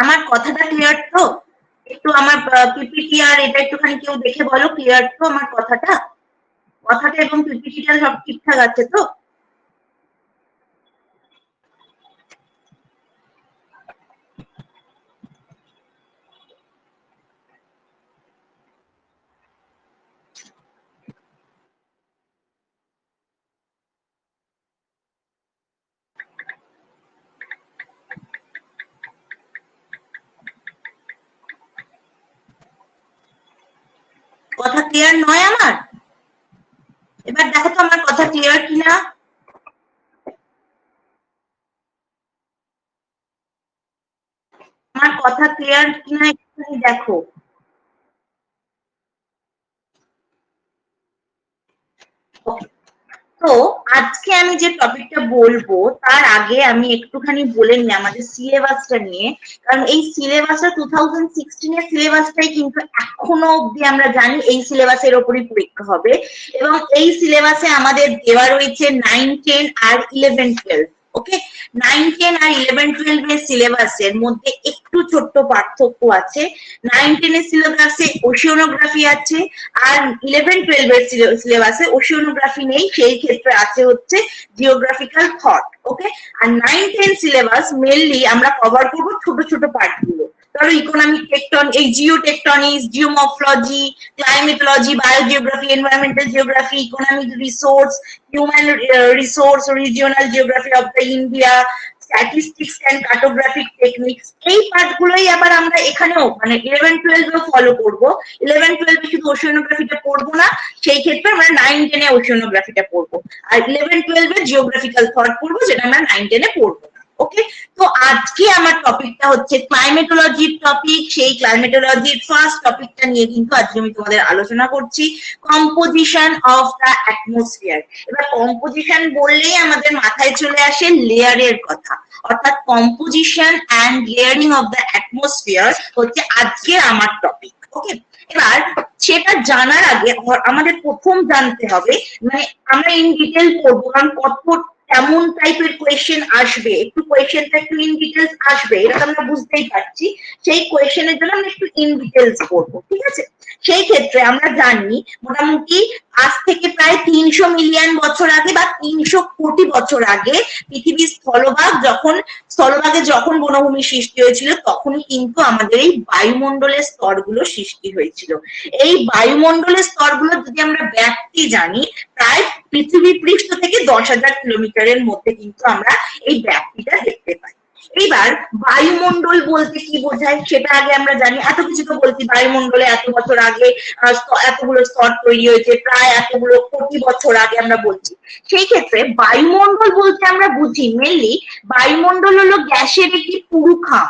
আমার কথাটা ক্লিয়ার তো? একটু আমার পিপিটি আর এটা একটুখানি কেউ দেখে বলো ক্লিয়ার তো আমার কথাটা এবং পিপিটিটা সব ঠিকঠাক আছে তো? কথা ক্লিয়ার নয় আমার? এবার দেখো তো আমার কথা ক্লিয়ার কিনা। আমার কথা ক্লিয়ার কিনা একটুখানি দেখো। তো আজকে আমি যে টপিকটা বলবো তার আগে আমি একটুখানি বলে নিই আমাদের সিলেবাসটা নিয়ে, কারণ এই সিলেবাসটা 2016 এর সিলেবাসটাই কিন্তু এখনো অব্দি আমরা জানি এই সিলেবাসের ওপরই পরীক্ষা হবে, এবং এই সিলেবাসে আমাদের দেওয়া রয়েছে 9, 10 আর 11, 12। ওকে, 9, 10 আর 11, 12 এর সিলেবাসের মধ্যে একটু ছোট্ট পার্থক্য আছে। 9, 10 এর সিলেবাসে ওশিয়ানোগ্রাফি আছে, আর 11, 12 এর সিলেবাসে ওশিয়ানোগ্রাফি নেই, সেই ক্ষেত্রে আছে হচ্ছে জিওগ্রাফিক্যাল থট। ওকে, আর 9, 10 সিলেবাস মেইনলি আমরা কভার করব ছোট ছোট পার্ট গুলো। ধরো ইকোনমিক টেকটন, এই geotectonics, geomorphology, climatology, biogeography, environmental geography, economic resource, human resource, regional geography of the India, statistics and cartographic techniques, এই পার্টগুলোই আবার আমরা এখানেও মানে 11, 12 এও ফলো করব। 11, 12 এ শুধু ওশিয়ানোগ্রাফিটা পড়বো না, সেই ক্ষেত্রে আমরা 9, 10 এ ওশিয়ানোগ্রাফিটা পড়বো, আর 11, 12 এ জিওগ্রাফিক্যাল থট পড়বো, যেটা আমরা 9, 10 এ পড়বো। ওকে, তো আজকে আমার টপিকটা হচ্ছে ক্লাইমেটোলজির টপিক। সেই ক্লাইমেটোলজির ফার্স্ট টপিকটা নিয়ে কিন্তু আজকে আমি তোমাদের আলোচনা করছি, কম্পোজিশন অফ দ্য অ্যাটমসফিয়ার। এবার কম্পোজিশন বললেই আমাদের মাথায় চলে আসে লেয়ারের কথা, অর্থাৎ composition and layering of the atmosphere হচ্ছে আজকে আমার টপিক। ওকে, এবার সেটা জানার আগে আমাদের প্রথম জানতে হবে, মানে আমরা ইন ডিটেল পড়বো, কারণ কত কেমন টাইপের কোয়েশ্চেন আসবে, একটু কোয়েশ্চেনটা একটু ইন ডিটেলস আসবে, এটা আমরা বুঝতেই পারছি। সেই কোয়েশ্চেনের জন্য আমরা একটু ইন ডিটেলস পড়বো, ঠিক আছে? সেই ক্ষেত্রে আমরা জানি মোটামুটি আজ থেকে প্রায় 300 মিলিয়ন বছর আগে বা 300 কোটি বছর আগে পৃথিবীর স্থলভাগে যখন বনভূমি সৃষ্টি হয়েছিল, তখনই কিন্তু আমাদের এই বায়ুমণ্ডলের স্তরগুলো সৃষ্টি হয়েছিল। এই বায়ুমণ্ডলের স্তরগুলো যদি আমরা ব্যাপ্তি জানি, প্রায় পৃথিবী পৃষ্ঠ থেকে 10,000 কিলোমিটারের মধ্যে কিন্তু আমরা এই ব্যাপ্তিটা দেখতে পাই। এবার বায়ুমণ্ডল বলতে কি বোঝায় সেটা আগে আমরা জানি। এত কিছু তো বলছি, বায়ুমণ্ডলে এত বছর আগে এতগুলো স্তর তৈরি হয়েছে, প্রায় এতগুলো কোটি বছর আগে আমরা বলছি। সেই ক্ষেত্রে বায়ুমণ্ডল বলতে আমরা বুঝি মেনলি বায়ুমণ্ডল হলো গ্যাসের একটি পুরু খাম,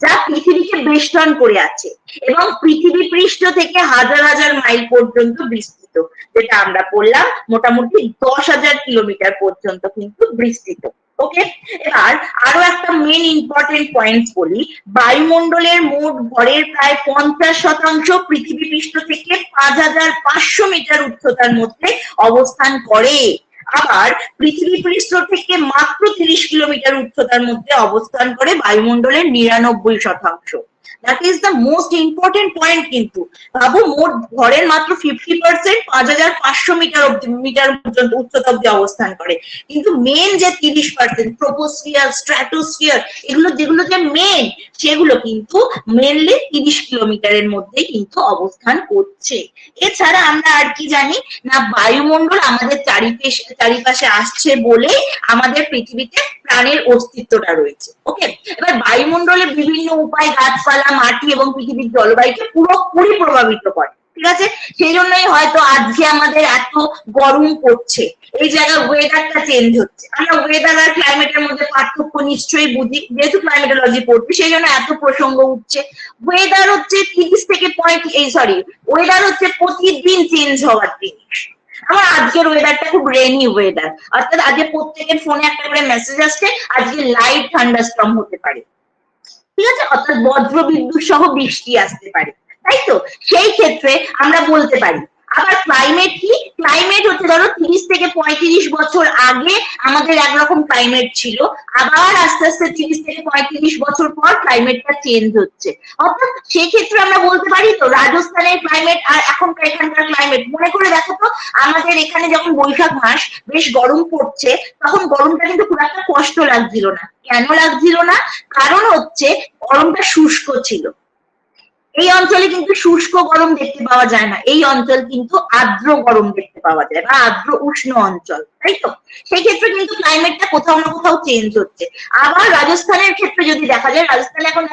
যা পৃথিবীকে বেষ্টন করে আছে এবং পৃথিবী পৃষ্ঠ থেকে হাজার হাজার মাইল পর্যন্ত বিস্তৃত, যেটা আমরা বললাম মোটামুটি 10,000 কিলোমিটার পর্যন্ত কিন্তু বিস্তৃত। ওকে, এবার আরো একটা মেন ইম্পর্টেন্ট পয়েন্ট বলি, বায়ুমণ্ডলের মোট ভরের প্রায় 50% পৃথিবী পৃষ্ঠ থেকে 5,500 মিটার উচ্চতার মধ্যে অবস্থান করে। আবার পৃথিবী পৃষ্ঠ থেকে মাত্র 30 কিলোমিটার উচ্চতার মধ্যে অবস্থান করে বায়ুমণ্ডলের 99%। That is the most important point. কিন্তু ভাবো, মোট ভরের মাত্র 50% 5,500 মিটার পর্যন্ত উচ্চতা অব্দি অবস্থান করে, কিন্তু মেন যে 30% ট্রোপোস্ফিয়ার, স্ট্র্যাটোস্ফিয়ার, এগুলো যেগুলো যে মেন, সেগুলো কিন্তু মেনলি 30 কিলোমিটারের মধ্যে কিন্তু অবস্থান করছে। এছাড়া আমরা আর কি জানি না, বায়ুমণ্ডল আমাদের চারিপাশে আসছে বলে আমাদের পৃথিবীতে প্রাণের অস্তিত্বটা রয়েছে। ওকে, এবার বায়ুমণ্ডলের বিভিন্ন উপায় গাছপালা, মাটি এবং পৃথিবীর জলবায়ুকে পুরোপুরি প্রভাবিত করে, ঠিক আছে? সেই জন্যই হয়তো আজকে আমাদের এত গরম পড়ছে, এই জায়গায় ওয়েদারটা চেঞ্জ হচ্ছে। আমরা ওয়েদার আর ক্লাইমেটের মধ্যে পার্থক্য নিশ্চয়ই বুঝি, যেহেতু ক্লাইমেটোলজি পড়ছি সেই জন্য এত প্রসঙ্গ উঠছে। ওয়েদার হচ্ছে 30 থেকে 35, ওয়েদার হচ্ছে প্রতিদিন চেঞ্জ হওয়ার জিনিস। আমার আজকের ওয়েদারটা খুব রেনি ওয়েদার, অর্থাৎ আজকে প্রত্যেকের ফোনে একটা করে মেসেজ আসছে আজকে লাইট থান্ডারস্টর্ম হতে পারে, ঠিক আছে? অর্থাৎ বজ্র বিদ্যুৎ সহ বৃষ্টি আসতে পারে, তাই তো? সেই ক্ষেত্রে আমরা বলতে পারি আবার ক্লাইমেট কি, ক্লাইমেট হচ্ছে ধরো 30 থেকে 35 বছর আগে আমাদের একরকম ক্লাইমেট ছিল, আবার আস্তে আস্তে 30 থেকে 35 বছর পর ক্লাইমেটটা চেঞ্জ হচ্ছে। অর্থাৎ সেক্ষেত্রে আমরা বলতে পারি তো রাজস্থানের ক্লাইমেট আর এখনকার এখানকার ক্লাইমেট, মনে করে দেখো তো আমাদের এখানে যখন বৈশাখ মাস বেশ গরম পড়ছে তখন গরমটা কিন্তু খুব একটা কষ্ট লাগছিল না। কেন লাগছিল না? কারণ হচ্ছে গরমটা শুষ্ক ছিল। এই অঞ্চলে কিন্তু শুষ্ক গরম দেখতে পাওয়া যায় না, এই অঞ্চল কিন্তু আর্দ্র গরম দেখতে পাওয়া যায় বা আর্দ্র উষ্ণ অঞ্চল, তাই তো? সেই ক্ষেত্রে কিন্তু ক্লাইমেটটা কোথাও না কোথাও চেঞ্জ হচ্ছে। আবার রাজস্থানের ক্ষেত্রে যদি দেখা যায়, রাজস্থানে এখন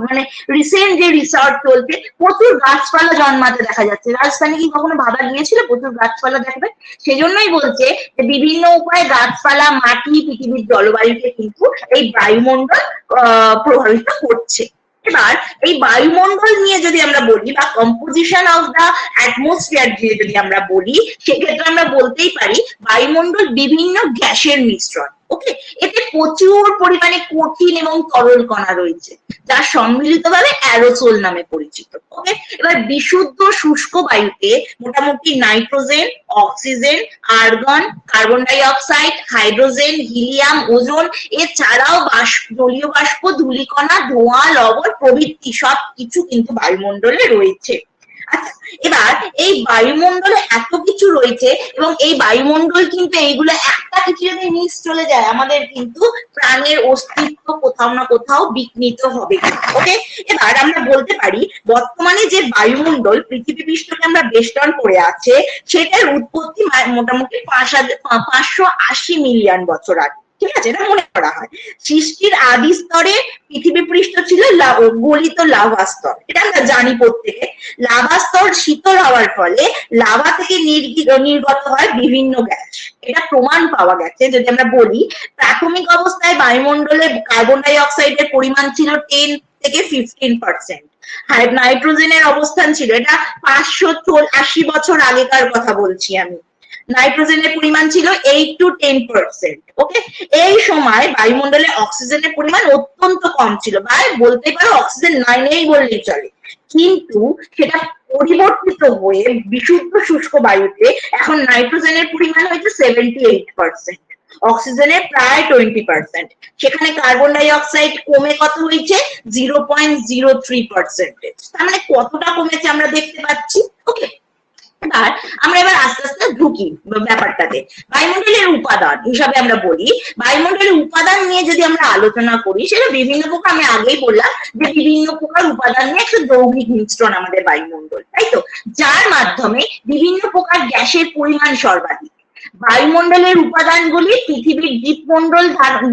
মানে রিসেন্ট যে রিসার্চ চলছে, প্রচুর গাছপালা জন্মাতে দেখা যাচ্ছে। রাজস্থানে কি কখনো ভাবা গিয়েছিল প্রচুর গাছপালা দেখবে? সেজন্যই বলছে যে বিভিন্ন উপায়ে গাছপালা, মাটি, পৃথিবীর জলবায়ুকে কিন্তু এই বায়ুমণ্ডল প্রভাবিত করছে। এবার এই বায়ুমণ্ডল নিয়ে যদি আমরা বলি বা কম্পোজিশন অফ দা অ্যাটমসফিয়ার দিয়ে যদি আমরা বলি, সেক্ষেত্রে আমরা বলতেই পারি বায়ুমণ্ডল বিভিন্ন গ্যাসের মিশ্রণ। ওকে, এতে প্রচুর পরিমাণে কঠিন এবং তরল কণা রয়েছে যা সম্মিলিতভাবে অ্যারোসোল নামে পরিচিত। ওকে, এবার বিশুদ্ধ শুষ্ক বায়ুতে মোটামুটি nitrogen, oxygen, argon, carbon die oxide, hydrogen, helium, ozone, এছাড়াও জলীয় বাষ্প, ধূলিকণা, ধোঁয়া, লবণ প্রভৃতি সব কিছু কিন্তু বায়ুমণ্ডলে রয়েছে। আচ্ছা, এবার এই বায়ুমণ্ডলে এত কিছু রয়েছে এবং এই বায়ুমণ্ডল কিন্তু এইগুলো একটা কিছু যদি মিস চলে যায় আমাদের কিন্তু প্রাণের অস্তিত্ব কোথাও না কোথাও বিঘ্নিত হবে। ওকে, এবার আমরা বলতে পারি বর্তমানে যে বায়ুমণ্ডল পৃথিবী পৃষ্ঠকে আমরা বেষ্টন করে আছে সেটার উৎপত্তি মোটামুটি 580 মিলিয়ন বছর আগে। ঠিক আছে, এটা মনে করা হয়। সৃষ্টির আদি স্তরে পৃথিবী পৃষ্ঠ ছিল গলিত লাভা স্তর, এটা আমরা জানি প্রত্যেকে। লাভা স্তর শীতল হওয়ার ফলে লাভা থেকে নির্গত হয় বিভিন্ন গ্যাস, এটা প্রমাণ পাওয়া গেছে। যদি আমরা বলি প্রাথমিক অবস্থায় বায়ুমণ্ডলে কার্বন ডাই অক্সাইডের পরিমাণ ছিল 10 থেকে 15%। নাইট্রোজেনের অবস্থান ছিল, এটা 580 বছর আগেকার কথা বলছি আমি, নাইট্রোজেনের পরিমাণ ছিল 8 to 10%। ওকে, এই সময় বায়ুমণ্ডলে অক্সিজেনের পরিমাণ অত্যন্ত কম ছিল, বা বলতে পারো অক্সিজেন নেই বললেই চলে। কিন্তু সেটা পরিবর্তিত হয়ে বিশুদ্ধ শুষ্ক বায়ুতে এখন নাইট্রোজেনের পরিমাণ হয়েছে 78%, অক্সিজেনের প্রায় 20%। সেখানে কার্বন ডাই অক্সাইড কমে কত হয়েছে? 0.03%। তার মানে কতটা কমেছে আমরা দেখতে পাচ্ছি। ওকে, এবার আস্তে আস্তে ঢুকি ব্যাপারটাতে। বায়ুমণ্ডলের উপাদান হিসাবে আমরা বলি, বায়ুমণ্ডলের উপাদান নিয়ে যদি আমরা আলোচনা করি, সেটা বিভিন্ন প্রকার, আমি আগেই বললাম যে বিভিন্ন প্রকার উপাদান নিয়ে একটা যৌগিক মিশ্রণ আমাদের বায়ুমণ্ডল, তাই তো? যার মাধ্যমে বিভিন্ন প্রকার গ্যাসের পরিমাণ সর্বাধিক। বায়ুমণ্ডলের উপাদানগুলি পৃথিবীর জীবমণ্ডল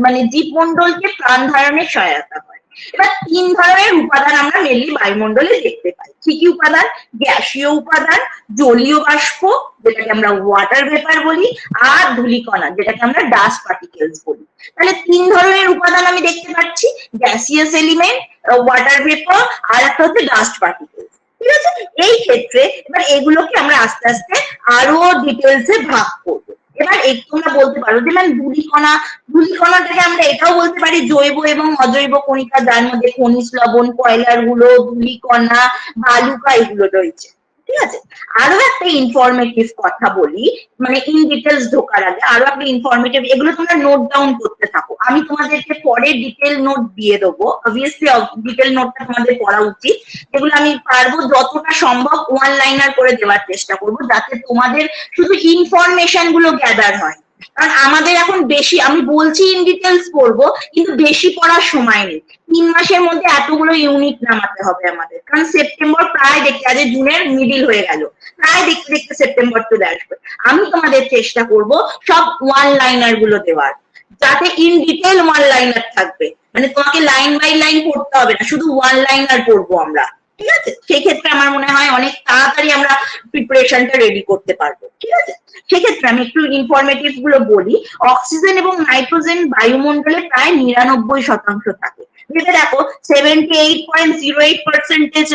মানে জীবমণ্ডলকে প্রাণ ধারণে সহায়তা করে। এবার 3 ধরনের উপাদান আমরা মেনলি বায়ুমণ্ডলে দেখতে পাই। কি কি উপাদান? গ্যাসীয় উপাদান, জলীয় বাষ্প যেটাকে আমরা ওয়াটার ভেপার বলি, আর ধূলিকণা যেটাকে আমরা ডাস্ট পার্টিকেলস বলি। তাহলে 3 ধরনের উপাদান আমি দেখতে পাচ্ছি, গ্যাসিয়াস এলিমেন্ট, ওয়াটার ভেপার, আর একটা হচ্ছে ডাস্ট পার্টিকেলস। ঠিক আছে, এই ক্ষেত্রে এবার এগুলোকে আমরা আস্তে আস্তে আরো ডিটেলসে ভাগ করবো। এবার তোমরা বলতে পারো যে ম্যাম ধূলিকণাটাকে আমরা এটাও বলতে পারি জৈব এবং অজৈব কণিকা, যার মধ্যে খনিজ লবণ, কয়লার গুলো, ধূলিকণা, বালুকা এগুলো রয়েছে। ঠিক আছে, আরো একটা ইনফরমেটিভ কথা বলি, মানে ইন ডিটেলস ঢোকার আগে আরো একটা ইনফরমেটিভ, এগুলো তোমরা নোট ডাউন করতে থাকো, আমি তোমাদেরকে পরে ডিটেল নোট দিয়ে দেবো। অবভিয়াসলি ডিটেল নোটটা তোমাদের পড়া উচিত, এগুলো আমি পারবো যতটা সম্ভব ওয়ান লাইনার করে দেওয়ার চেষ্টা করবো, যাতে তোমাদের শুধু ইনফরমেশন গুলো গ্যাদার হয়। কারণ আমাদের এখন বেশি, আমি বলছি ইন ডিটেলস পড়বো, কিন্তু বেশি পড়ার সময় নেই। 3 মাসের মধ্যে এতগুলো ইউনিট নামাতে হবে আমাদের, কারণ সেপ্টেম্বর প্রায় দেখতে, আজ জুনের মিডিল হয়ে গেল, প্রায় দেখতে দেখতে সেপ্টেম্বর চলে আসবে। আমি তোমাদের চেষ্টা করব সব ওয়ান লাইনার গুলো দেওয়ার, যাতে ইন ডিটেল ওয়ান লাইনার থাকবে, মানে তোমাকে লাইন বাই লাইন পড়তে হবে না, শুধু ওয়ান লাইনার পড়বো আমরা। ঠিক আছে, সেই ক্ষেত্রে আমার মনে হয় অনেক তাড়াতাড়ি আমরা প্রিপারেশনটা রেডি করতে পারবো। ঠিক আছে, সেক্ষেত্রে আমি একটু ইনফরমেটিভ গুলো বলি। অক্সিজেন এবং নাইট্রোজেন বায়ুমণ্ডলে প্রায় 99% থাকে। ভেবে দেখো 78.08%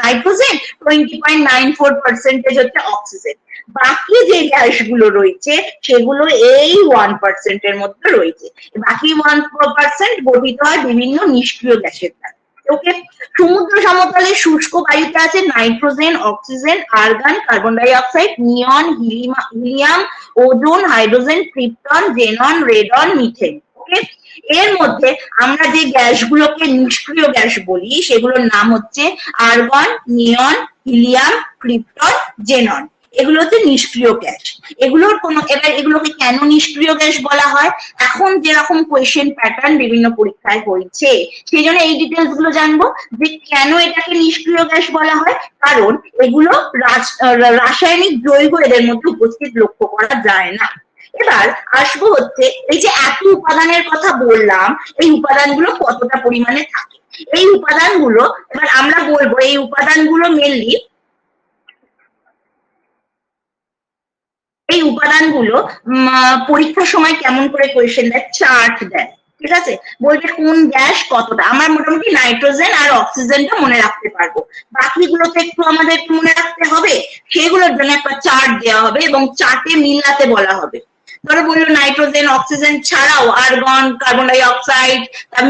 নাইট্রোজেন, 20.94% হচ্ছে অক্সিজেন। বাকি যে গ্যাসগুলো রয়েছে সেগুলো এই 1% এর মধ্যে রয়েছে। বাকি 1% গঠিত হয় বিভিন্ন নিষ্ক্রিয় গ্যাসের দ্বারা। ওকে, সমুদ্র সমতলে শুষ্ক বায়ুতে আছে nitrogen, oxygen, argon, carbon dioxide, neon, helium, ozone, hydrogen, krypton, xenon, radon, methane. Okay, এর মধ্যে আমরা যে গ্যাসগুলোকে নিষ্ক্রিয় গ্যাস বলি সেগুলোর নাম হচ্ছে argon, neon, helium, krypton, xenon. এগুলো হচ্ছে নিষ্ক্রিয় গ্যাস। এগুলোর কোনো, এবার এগুলোকে কেন নিষ্ক্রিয় গ্যাস বলা হয়, এখন যেরকম কোয়েশ্চেন প্যাটার্ন বিভিন্ন পরীক্ষায় হয়েছে সেই জন্য এই ডিটেলস গুলো জানবো যে কেন এটাকে নিষ্ক্রিয় গ্যাস বলা হয়। কারণ এগুলো রাসায়নিক যৌগ এদের মধ্যে উপস্থিত লক্ষ্য করা যায় না। এবার আসবো হচ্ছে এই যে এত উপাদানের কথা বললাম, এই উপাদানগুলো কতটা পরিমাণে থাকে। এই উপাদানগুলো এবার আমরা বলবো, এই উপাদানগুলো মেনলি, এই উপাদানগুলো পরীক্ষার সময় কেমন করে কোয়েশ্চেন দেয়, চার্ট দেয়, ঠিক আছে, বলবে কোন গ্যাস কতটা। আমার মোটামুটি নাইট্রোজেন আর অক্সিজেনটা মনে রাখতে পারবো, বাকিগুলো তো একটু আমাদের মনে রাখতে হবে, সেগুলোর জন্য একটা চার্ট দেওয়া হবে এবং চার্টে মিলাতে বলা হবে। ধরো বললো নাইট্রোজেন, অক্সিজেন ছাড়াও argon, carbon die oxide,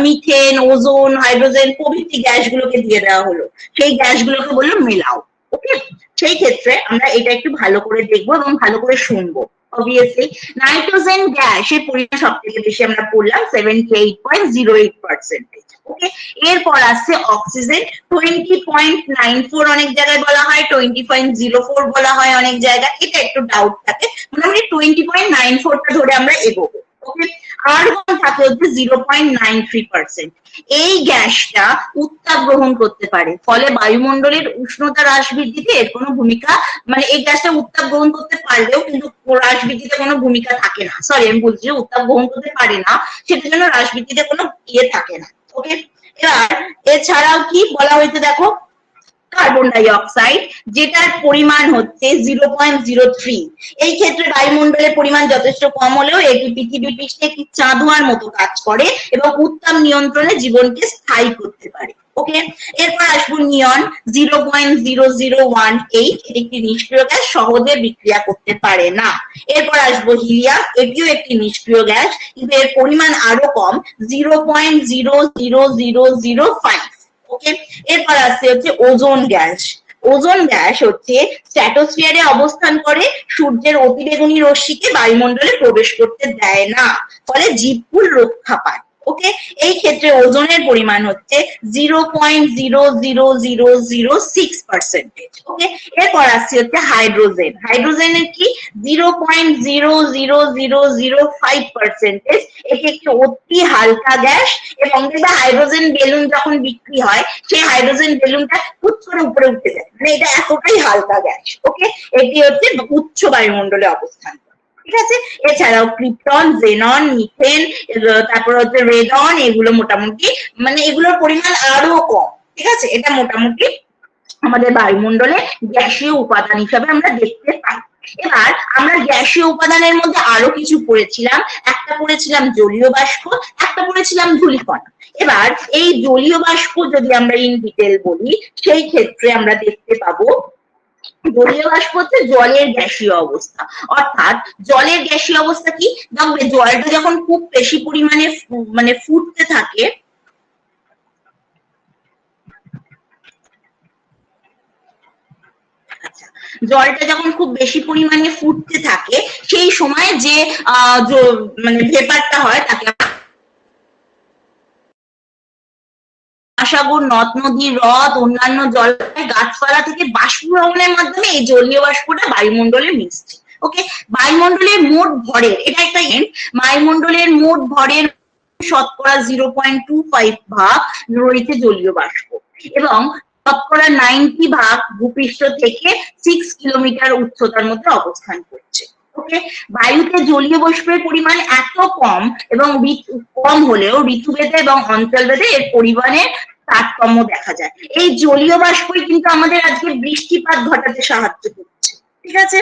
methane, ozone, hydrogen প্রভৃতি গ্যাসগুলোকে দিয়ে দেওয়া হলো, সেই গ্যাসগুলোকে বললো মেলাও। ওকে, সেই ক্ষেত্রে আমরা এটা একটু ভালো করে দেখবো এবং ভালো করে শুনবো। অবভিয়াসলি নাইট্রোজেন গ্যাসের পরিমাণ সব থেকে বেশি আমরা পড়লাম 78.08%। ওকে, এরপর আসছে অক্সিজেন 20.94, অনেক জায়গায় বলা হয় 20.04 বলা হয় অনেক জায়গায়, এটা একটু ডাউট থাকে, মোটামুটি 20.94টা ধরে আমরা এগোবো। ওকে, আর্গন থাকে হচ্ছে 0.93%। এই গ্যাসটা উত্তাপ গ্রহণ করতে পারে, ফলে বায়ুমণ্ডলের উষ্ণতা হ্রাস বৃদ্ধিতে এর কোনো ভূমিকা, মানে এই গ্যাসটা উত্তাপ গ্রহণ করতে পারলেও কিন্তু হ্রাস বৃদ্ধিতে কোনো ভূমিকা থাকে না। সরি, আমি বলছি উত্তাপ গ্রহণ করতে পারে না, সেটার জন্য হ্রাস বৃদ্ধিতে কোনো ইয়ে থাকে না। ওকে, এবার এছাড়াও কি বলা হয়েছে দেখো, কার্বন ডাই অক্সাইড, যেটার পরিমাণ হচ্ছে 0.03। এই ক্ষেত্রে বায়ুমণ্ডলের পরিমাণ যথেষ্ট কম হলেও এটি পৃথিবী পৃষ্ঠে একটি চাঁদোয়ার মতো কাজ করে এবং উত্তাপ নিয়ন্ত্রণে জীবনকে স্থায়ী করতে পারে। ওকে, এরপর আসবো নিয়ন 0.0018, একটি নিষ্ক্রিয় গ্যাস, সহজে বিক্রিয়া করতে পারে না। এরপর আসবো হিলিয়াম, এটিও একটি নিষ্ক্রিয় গ্যাস কিন্তু এর পরিমাণ আরো কম, 0.00005। ওকে, এরপর আসছে হচ্ছে ওজোন গ্যাস। ওজোন গ্যাস হচ্ছে স্ট্র্যাটোস্ফিয়ারে অবস্থান করে, সূর্যের অতিবেগুনি রশ্মিকে বায়ুমণ্ডলে প্রবেশ করতে দেয় না, ফলে জীবকুল রক্ষা পায়। ওকে, এই ক্ষেত্রে ওজনের পরিমাণ হচ্ছে 0.00006%। ওকে, এরপর আসছে হচ্ছে হাইড্রোজেন। হাইড্রোজেনের কি 0.00005%। এটি একটি অতি হালকা গ্যাস এবং হাইড্রোজেন বেলুন যখন বিক্রি হয় সেই হাইড্রোজেন বেলুনটা হুট করে উপরে উঠে যায়, মানে এটা এতটাই হালকা গ্যাস। ওকে, এটি হচ্ছে উচ্চ বায়ুমণ্ডলে অবস্থান। ঠিক আছে, এছাড়াও ক্রিপ্টন, জেনন, মিথেন, তারপর হচ্ছে রেডন, এগুলো মোটামুটি মানে এগুলোর পরিমাণ আরো কম। ঠিক আছে, এটা মোটামুটি আমাদের বায়ুমণ্ডলে গ্যাসীয় উপাদান হিসাবে আমরা দেখতে পাই। এবার আমরা গ্যাসীয় উপাদানের মধ্যে আরো কিছু পড়েছিলাম, একটা পড়েছিলাম জলীয় বাষ্প, একটা পড়েছিলাম ধূলিকণা। এবার এই জলীয় বাষ্প যদি আমরা ইন ডিটেল বলি সেই ক্ষেত্রে আমরা দেখতে পাবো জলীয় বাষ্প হচ্ছে জলের গ্যাসীয় অবস্থা। অর্থাৎ জলের গ্যাসীয় অবস্থা কি, দেখবে জলটা যখন খুব বেশি পরিমাণে মানে ফুটতে থাকে, জলটা যখন খুব বেশি পরিমাণে ফুটতে থাকে সেই সময় যে মানে ভেপারটা হয় তাকে মহাসাগর, নদ নদী, হ্রদ, অন্যান্য জলাশয়, গাছপালা থেকে বাষ্পীভবনের মাধ্যমে এই জলীয় বাষ্পটা বায়ুমণ্ডলে মিশছে। ওকে, বায়ুমণ্ডলের মোট ভরের, এটা একটা বায়ুমণ্ডলের মোট ভরের শতকরা 0.25 ভাগ রয়েছে জলীয় বাষ্প এবং শতকরা 90 ভাগ ভূপৃষ্ঠ থেকে 6 কিলোমিটার উচ্চতার মধ্যে অবস্থান করছে। ওকে, বায়ুতে জলীয় বাষ্পের পরিমাণ এত কম এবং কম হলেও ঋতুভেদে এবং অঞ্চলভেদে এর পরিমাণে তারতম্য দেখা যায়। এই জলীয় বাষ্পই কিন্তু আমাদের আজকে বৃষ্টিপাত ঘটাতে সাহায্য করছে। ঠিক আছে,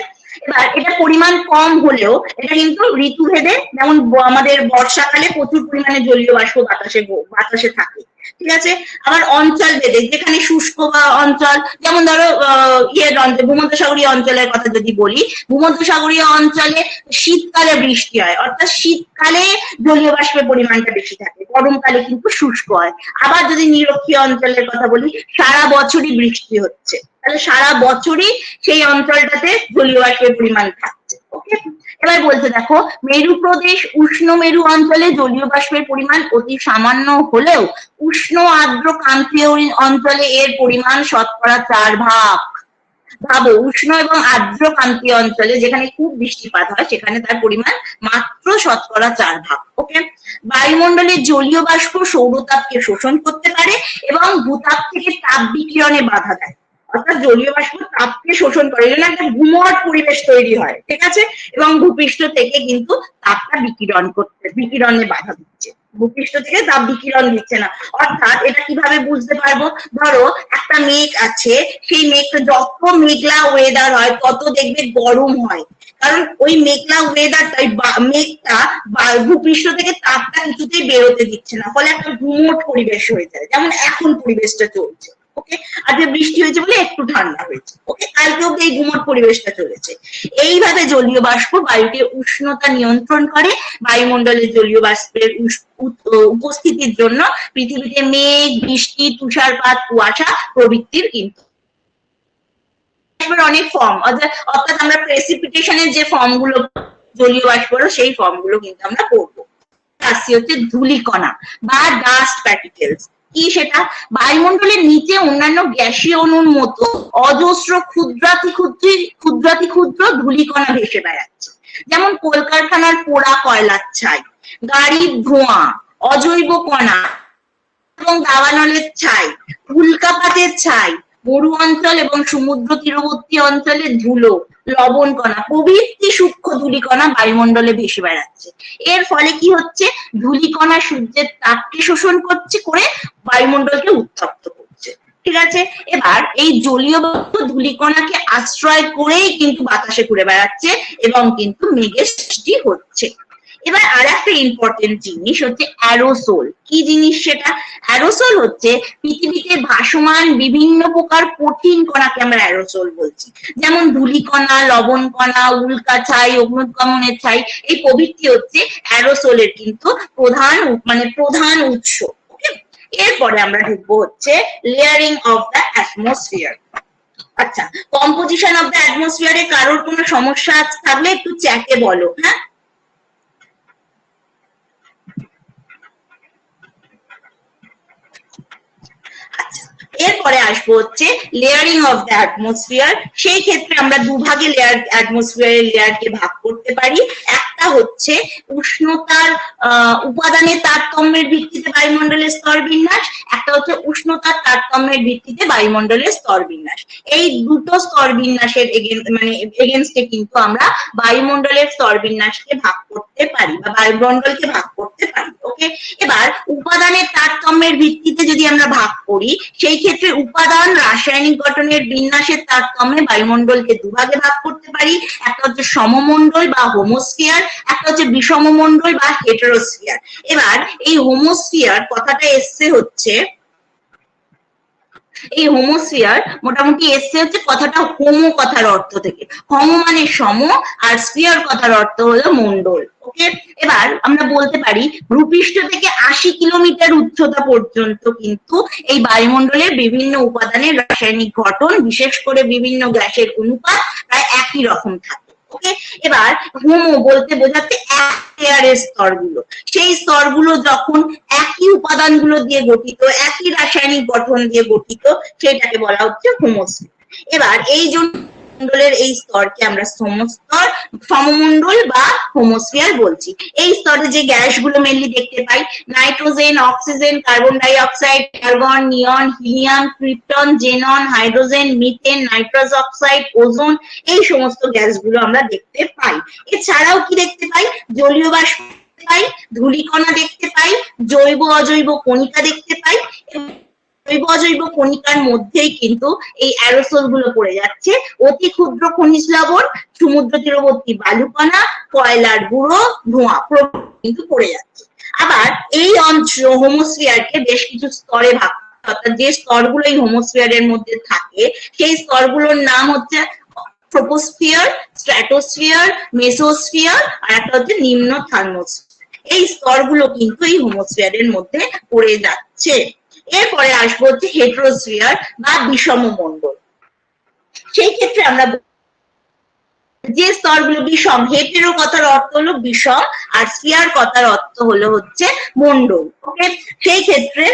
এবার এটা পরিমাণ কম হলেও এটা কিন্তু ঋতুভেদে, যেমন আমাদের বর্ষাকালে প্রচুর পরিমাণে জলীয় বাষ্প বাতাসে থাকে, ঠিক আছে। আবার অঞ্চল ভেদে, যেখানে শুষ্ক বা অঞ্চল, যেমন ধরো ভূমধ্যসাগরীয় অঞ্চলের কথা যদি বলি, ভূমধ্যসাগরীয় অঞ্চলে শীতকালে বৃষ্টি হয়, অর্থাৎ শীতকালে জলীয় বাষ্পের পরিমাণটা বেশি থাকে, গরমকালে কিন্তু শুষ্ক হয়। আবার যদি নিরক্ষীয় অঞ্চলের কথা বলি, সারা বছরই বৃষ্টি হচ্ছে, তাহলে সারা বছরই সেই অঞ্চলটাতে জলীয় বাষ্পের পরিমাণ থাকছে। ওকে, এবার বলতে দেখো, মেরু প্রদেশ উষ্ণ মেরু অঞ্চলে জলীয় বাষ্পের পরিমাণ অতি সামান্য হলেও উষ্ণ আর্দ্র ক্রান্তীয় অঞ্চলে এর পরিমাণ শতকরা 4 ভাগ। ভাবো, উষ্ণ এবং আর্দ্র ক্রান্তীয় অঞ্চলে যেখানে খুব বৃষ্টিপাত হয় সেখানে তার পরিমাণ মাত্র শতকরা 4 ভাগ। ওকে, বায়ুমণ্ডলের জলীয় বাষ্প সৌরতাপকে শোষণ করতে পারে এবং ভূতাপ থেকে তাপ বিকিরণে বাধা দেয়, অর্থাৎ জলীয় বাষ্প তাপকে শোষণ করে, এই জন্য একটা গুমট পরিবেশ তৈরি হয়, ঠিক আছে, এবং ভূপৃষ্ঠ থেকে কিন্তু তাপটা বিকিরণে বাধা দিচ্ছে, ভূপৃষ্ঠ থেকে তাপ বিকিরণ দিচ্ছে না। অর্থাৎ এটা কিভাবে বুঝতে পারবো, ধরো একটা মেঘ আছে, সেই মেঘটা যত মেঘলা ওয়েদার হয় তত দেখবে গরম হয়, কারণ ওই মেঘলা ওয়েদারটাই মেঘটা ভূপৃষ্ঠ থেকে তাপটা কিছুতেই বেরোতে দিচ্ছে না, ফলে একটা গুমট পরিবেশ হয়ে যায়, যেমন এখন পরিবেশটা চলছে। ওকে, আজকে বৃষ্টি হয়েছে বলে একটু ঠান্ডা হয়েছে, ওকে, কালকে অব্দি এই গুমট পরিবেশটা চলেছে। এইভাবে জলীয় বাষ্প বায়ুকে উষ্ণতা নিয়ন্ত্রণ করে। বায়ুমণ্ডলের জলীয় বাষ্পের উপস্থিতির জন্য পৃথিবীতে মেঘ, বৃষ্টি, তুষারপাত, কুয়াশা প্রভৃতির কিন্তু অনেক ফর্ম, অর্থাৎ আমরা প্রেসিপিটেশনের যে ফর্ম গুলো জলীয় বাষ্পের, সেই ফর্ম গুলো কিন্তু আমরা পড়বো। আসছে হচ্ছে ধূলিকণা বা ডাস্ট প্যার্টিকেলস। কি সেটা? বায়ুমণ্ডলের নিচে অন্যান্য গ্যাসীয় অণুর মতো অজস্র ক্ষুদ্রাতি ক্ষুদ্র ধূলিকণা ভেসে বেড়াচ্ছে, যেমন কলকারখানার পোড়া কয়লার ছাই, গাড়ির ধোঁয়া, অজৈব কণা এবং দাবানলের ছাই, উল্কাপাতের ছাই, মরু অঞ্চল এবং সমুদ্র তীরবর্তী অঞ্চলে ধুলো, লবণ কণা প্রভৃতি সূক্ষ্ম ধূলিকণা বায়ুমণ্ডলে ভেসে বেড়াচ্ছে। এর ফলে কি হচ্ছে? ধূলিকণা সূর্যের তাপকে শোষণ করে বায়ুমণ্ডলকে উত্তপ্ত করছে, ঠিক আছে। এবার এই জলীয় বাষ্প ধূলিকণাকে আশ্রয় করেই কিন্তু বাতাসে ঘুরে বেড়াচ্ছে এবং কিন্তু মেঘের সৃষ্টি হচ্ছে। এবার আর একটা ইম্পর্টেন্ট জিনিস হচ্ছে অ্যারোসোল। কি জিনিস সেটা? অ্যারোসোল হচ্ছে পৃথিবীতে ভাসমান বিভিন্ন প্রকার কঠিন কণাকে আমরা অ্যারোসোল বলছি, যেমন ধূলিকণা, লবণ কণা, উল্কা ছাই, অগ্নুৎগমনের ছাই, এই প্রভৃতি হচ্ছে অ্যারোসোলের কিন্তু প্রধান উৎস। এরপরে আমরা ঢুকবো হচ্ছে লেয়ারিং অফ দ্য অ্যাটমসফিয়ার। আচ্ছা, কম্পোজিশন অফ দ্য অ্যাটমসফিয়ারে কারোর কোনো সমস্যা থাকলে একটু চ্যাটে বলো, হ্যাঁ। এরপরে আসবো হচ্ছে লেয়ারিং অফ দ্য অ্যাটমসফিয়ার। সেই ক্ষেত্রে আমরা দুভাগে অ্যাটমসফিয়ারের লেয়ারকে ভাগ করতে পারি। একটা হচ্ছে উষ্ণতার উপাদানের তারতম্যের ভিত্তিতে বায়ুমণ্ডলের স্তর বিন্যাস, একটা হচ্ছে উষ্ণতার তারতম্যের ভিত্তিতে বায়ুমণ্ডলের স্তর বিন্যাস। এই দুটো স্তর বিন্যাসের এগেনস্টে কিন্তু আমরা বায়ুমণ্ডলের স্তর বিন্যাসকে ভাগ করতে পারি বা বায়ুমণ্ডলকে ভাগ করতে পারি। ওকে, এবার উপাদানের তারতম্যের ভিত্তিতে যদি আমরা ভাগ করি, সেই ক্ষেত্রে উপাদান রাসায়নিক গঠনের বিন্যাসের তারতম্যে বায়ুমণ্ডলকে দুভাগে ভাগ করতে পারি। একটা হচ্ছে সমমণ্ডল বা হোমোস্ফিয়ার, একটা হচ্ছে বিষমমণ্ডল বা হেটেরোস্ফিয়ার। এবার এই হোমোস্ফিয়ার কথাটা এসছে হচ্ছে, এই হোমোস্ফিয়ার মোটামুটি এসছে হচ্ছে কথাটা হোমো কথার অর্থ থেকে। হোমো মানে সম, আর স্ফিয়ার কথার অর্থ হলো মণ্ডল। ওকে, এবার আমরা বলতে পারি ভূপৃষ্ঠ থেকে 80 কিলোমিটার উচ্চতা পর্যন্ত কিন্তু এই বায়ুমণ্ডলের বিভিন্ন উপাদানের রাসায়নিক গঠন, বিশেষ করে বিভিন্ন গ্যাসের অনুপাত প্রায় একই রকম থাকে। ওকে, এবার হোমো বলতে বোঝাচ্ছে এক লেয়ারের স্তরগুলো, সেই স্তরগুলো যখন একই উপাদানগুলো দিয়ে গঠিত, একই রাসায়নিক গঠন দিয়ে গঠিত, সেটাকে বলা হচ্ছে হোমোস্ফিয়ার। এবার এই জন্য মণ্ডলের এই স্তরকে আমরা সমমণ্ডল বা হোমোস্ফিয়ার বলছি। এই স্তরে যে গ্যাসগুলো মেনলি দেখতে পাই, nitrogen, oxygen, carbon dioxide, argon, neon, helium, krypton, xenon, hydrogen, methane, nitrous oxide, ozone, এই সমস্ত গ্যাসগুলো আমরা দেখতে পাই। এছাড়াও কি দেখতে পাই? জলীয় বাষ্প দেখতে পাই, ধূলিকণা দেখতে পাই, জৈব অজৈব কণিকা দেখতে পাই। জৈব অজৈব কণিকার মধ্যেই কিন্তু এই অ্যারোসোল গুলো পড়ে যাচ্ছে। অতি ক্ষুদ্র খনিজ লবণ, সমুদ্র তীরবর্তী বালুকণা, কয়লার গুঁড়ো, ধোঁয়া কিন্তু পড়ে যাচ্ছে। আবার এই অঞ্চল হোমোস্ফিয়ারকে বেশ কিছু স্তরে ভাগ, অর্থাৎ যে স্তরগুলো এই হোমোস্ফিয়ারের মধ্যে থাকে সেই স্তরগুলোর নাম হচ্ছে ট্রোপোস্ফিয়ার, স্ট্র্যাটোস্ফিয়ার, মেসোস্ফিয়ার আর একটা হচ্ছে নিম্ন থার্মোস্ফিয়ার। এই স্তরগুলো কিন্তু এই হোমোস্ফিয়ারের মধ্যে পড়ে যাচ্ছে। এরপরে আসবো হচ্ছে হেটেরোস্ফিয়ার বা বিষম মণ্ডল। সেই ক্ষেত্রে আমরা যে স্তরগুলো বিষম, হেটেরো কথার অর্থ হলো বিষম আর স্ফিয়ার কথার অর্থ হলো হচ্ছে মণ্ডল। ওকে, সেই ক্ষেত্রে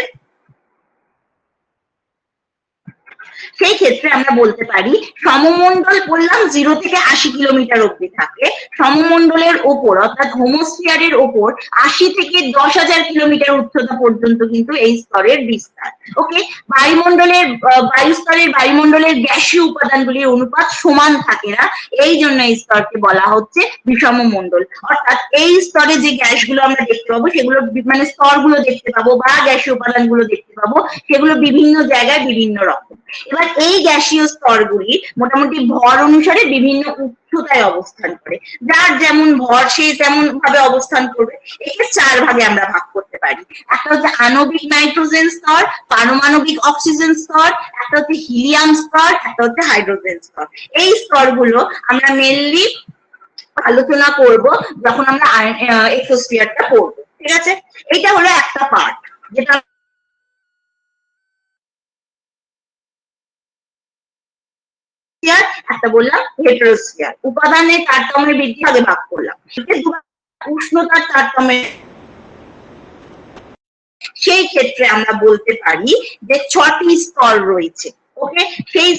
আমরা বলতে পারি সমমণ্ডল বললাম 0 থেকে 80 কিলোমিটার অব্দি থাকে। সমমণ্ডলের ওপর অর্থাৎ হোমোস্ফিয়ারের ওপর 80 থেকে 10,000 কিলোমিটার উচ্চতা পর্যন্ত কিন্তু এই স্তরের বিস্তার। ওকে, বায়ুমণ্ডলের গ্যাসীয় উপাদানগুলির অনুপাত সমান থাকে না, এই জন্য এই স্তরকে বলা হচ্ছে বিষম মণ্ডল। অর্থাৎ এই স্তরে যে গ্যাসগুলো আমরা দেখতে পাবো সেগুলো মানে স্তরগুলো দেখতে পাবো বা গ্যাসীয় উপাদানগুলো দেখতে পাবো সেগুলো বিভিন্ন জায়গায় বিভিন্ন রকম। এবার এই গ্যাসীয় স্তরগুলি মোটামুটি ভর অনুসারে বিভিন্ন উচ্চতায় অবস্থান করে, যার যেমন ভর সে তেমন ভাবে অবস্থান করবে। একে 4 ভাগে আমরা ভাগ করতে পারি। একটা হচ্ছে আণবিক নাইট্রোজেন স্তর, পারমাণবিক অক্সিজেন স্তর, একটা হচ্ছে হিলিয়াম স্তর, একটা হচ্ছে হাইড্রোজেন স্তর। এই স্তরগুলো আমরা মেনলি আলোচনা করব যখন আমরা এক্সোস্ফিয়ারটা পড়বো। ঠিক আছে, এটা হলো একটা পার্ট যেটা একটা বললাম হেটেরোস্ফিয়ার। উপাদানের তারতম্যের বৃদ্ধি আগে ভাগ করলাম। উষ্ণতার তারতম্যের, সেই ক্ষেত্রে আমরা বলতে পারি যে 6টি স্তর রয়েছে। ওকে, সেই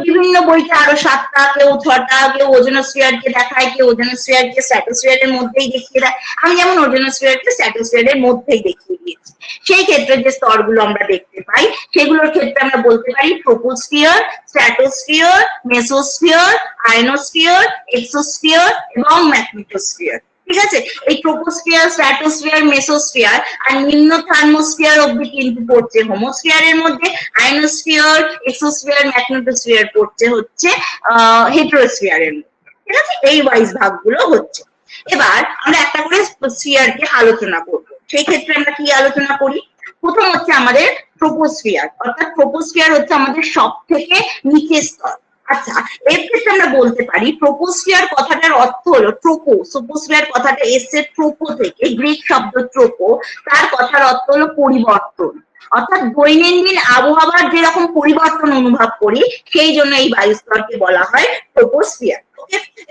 বিভিন্ন বইতে আরো 7টা, কেউ 6টা, কেউ ওজোনোস্ফিয়ারকে দেখায়, কেউ ওজোনোস্ফিয়ারকে স্ট্র্যাটোস্ফিয়ারের মধ্যেই দেখিয়ে দেয়। আমি যেমন ওজোনোস্ফিয়ারকে স্ট্র্যাটোস্ফিয়ারের মধ্যেই দেখিয়ে দিয়েছি। সেই ক্ষেত্রে যে স্তরগুলো আমরা দেখতে পাই সেগুলোর ক্ষেত্রে আমরা বলতে পারি troposphere, stratosphere, mesosphere, ionosphere, exosphere এবং ম্যাগনেটোস্ফিয়ার। ঠিক আছে, এই ট্রোপোস্ফিয়ার, স্ট্র্যাটোস্ফিয়ার, মেসোস্ফিয়ার আর নিম্ন থার্মোস্ফিয়ার অব্দি কিন্তু পড়ছে হোমোস্ফিয়ারের মধ্যে। আয়নোস্ফিয়ার, এক্সোস্ফিয়ার, ম্যাগনেটোস্ফিয়ার পড়ছে হচ্ছে হেটেরোস্ফিয়ারের মধ্যে। ঠিক আছে, এই ওয়াইজ ভাগগুলো হচ্ছে। এবার আমরা একটা করে স্ফিয়ারকে আলোচনা করব। সেই ক্ষেত্রে আমরা কি আলোচনা করি? প্রথম হচ্ছে আমাদের ট্রোপোস্ফিয়ার, অর্থাৎ ট্রোপোস্ফিয়ার হচ্ছে আমাদের সব থেকে নিচের স্তর। আচ্ছা, এর ক্ষেত্রে আমরা বলতে পারি ট্রোপোস্ফিয়ার কথাটার অর্থ হলো ট্রোপো। ট্রোপোস্ফিয়ার কথাটা এসছে ট্রোপো থেকে, গ্রিক শব্দ ট্রোপো, তার কথার অর্থ হলো পরিবর্তন। অর্থাৎ দৈনন্দিন আবহাওয়ার যেরকম পরিবর্তন অনুভব করি সেই জন্য এই বায়ুস্তরকে বলা হয় ট্রোপোস্ফিয়ার।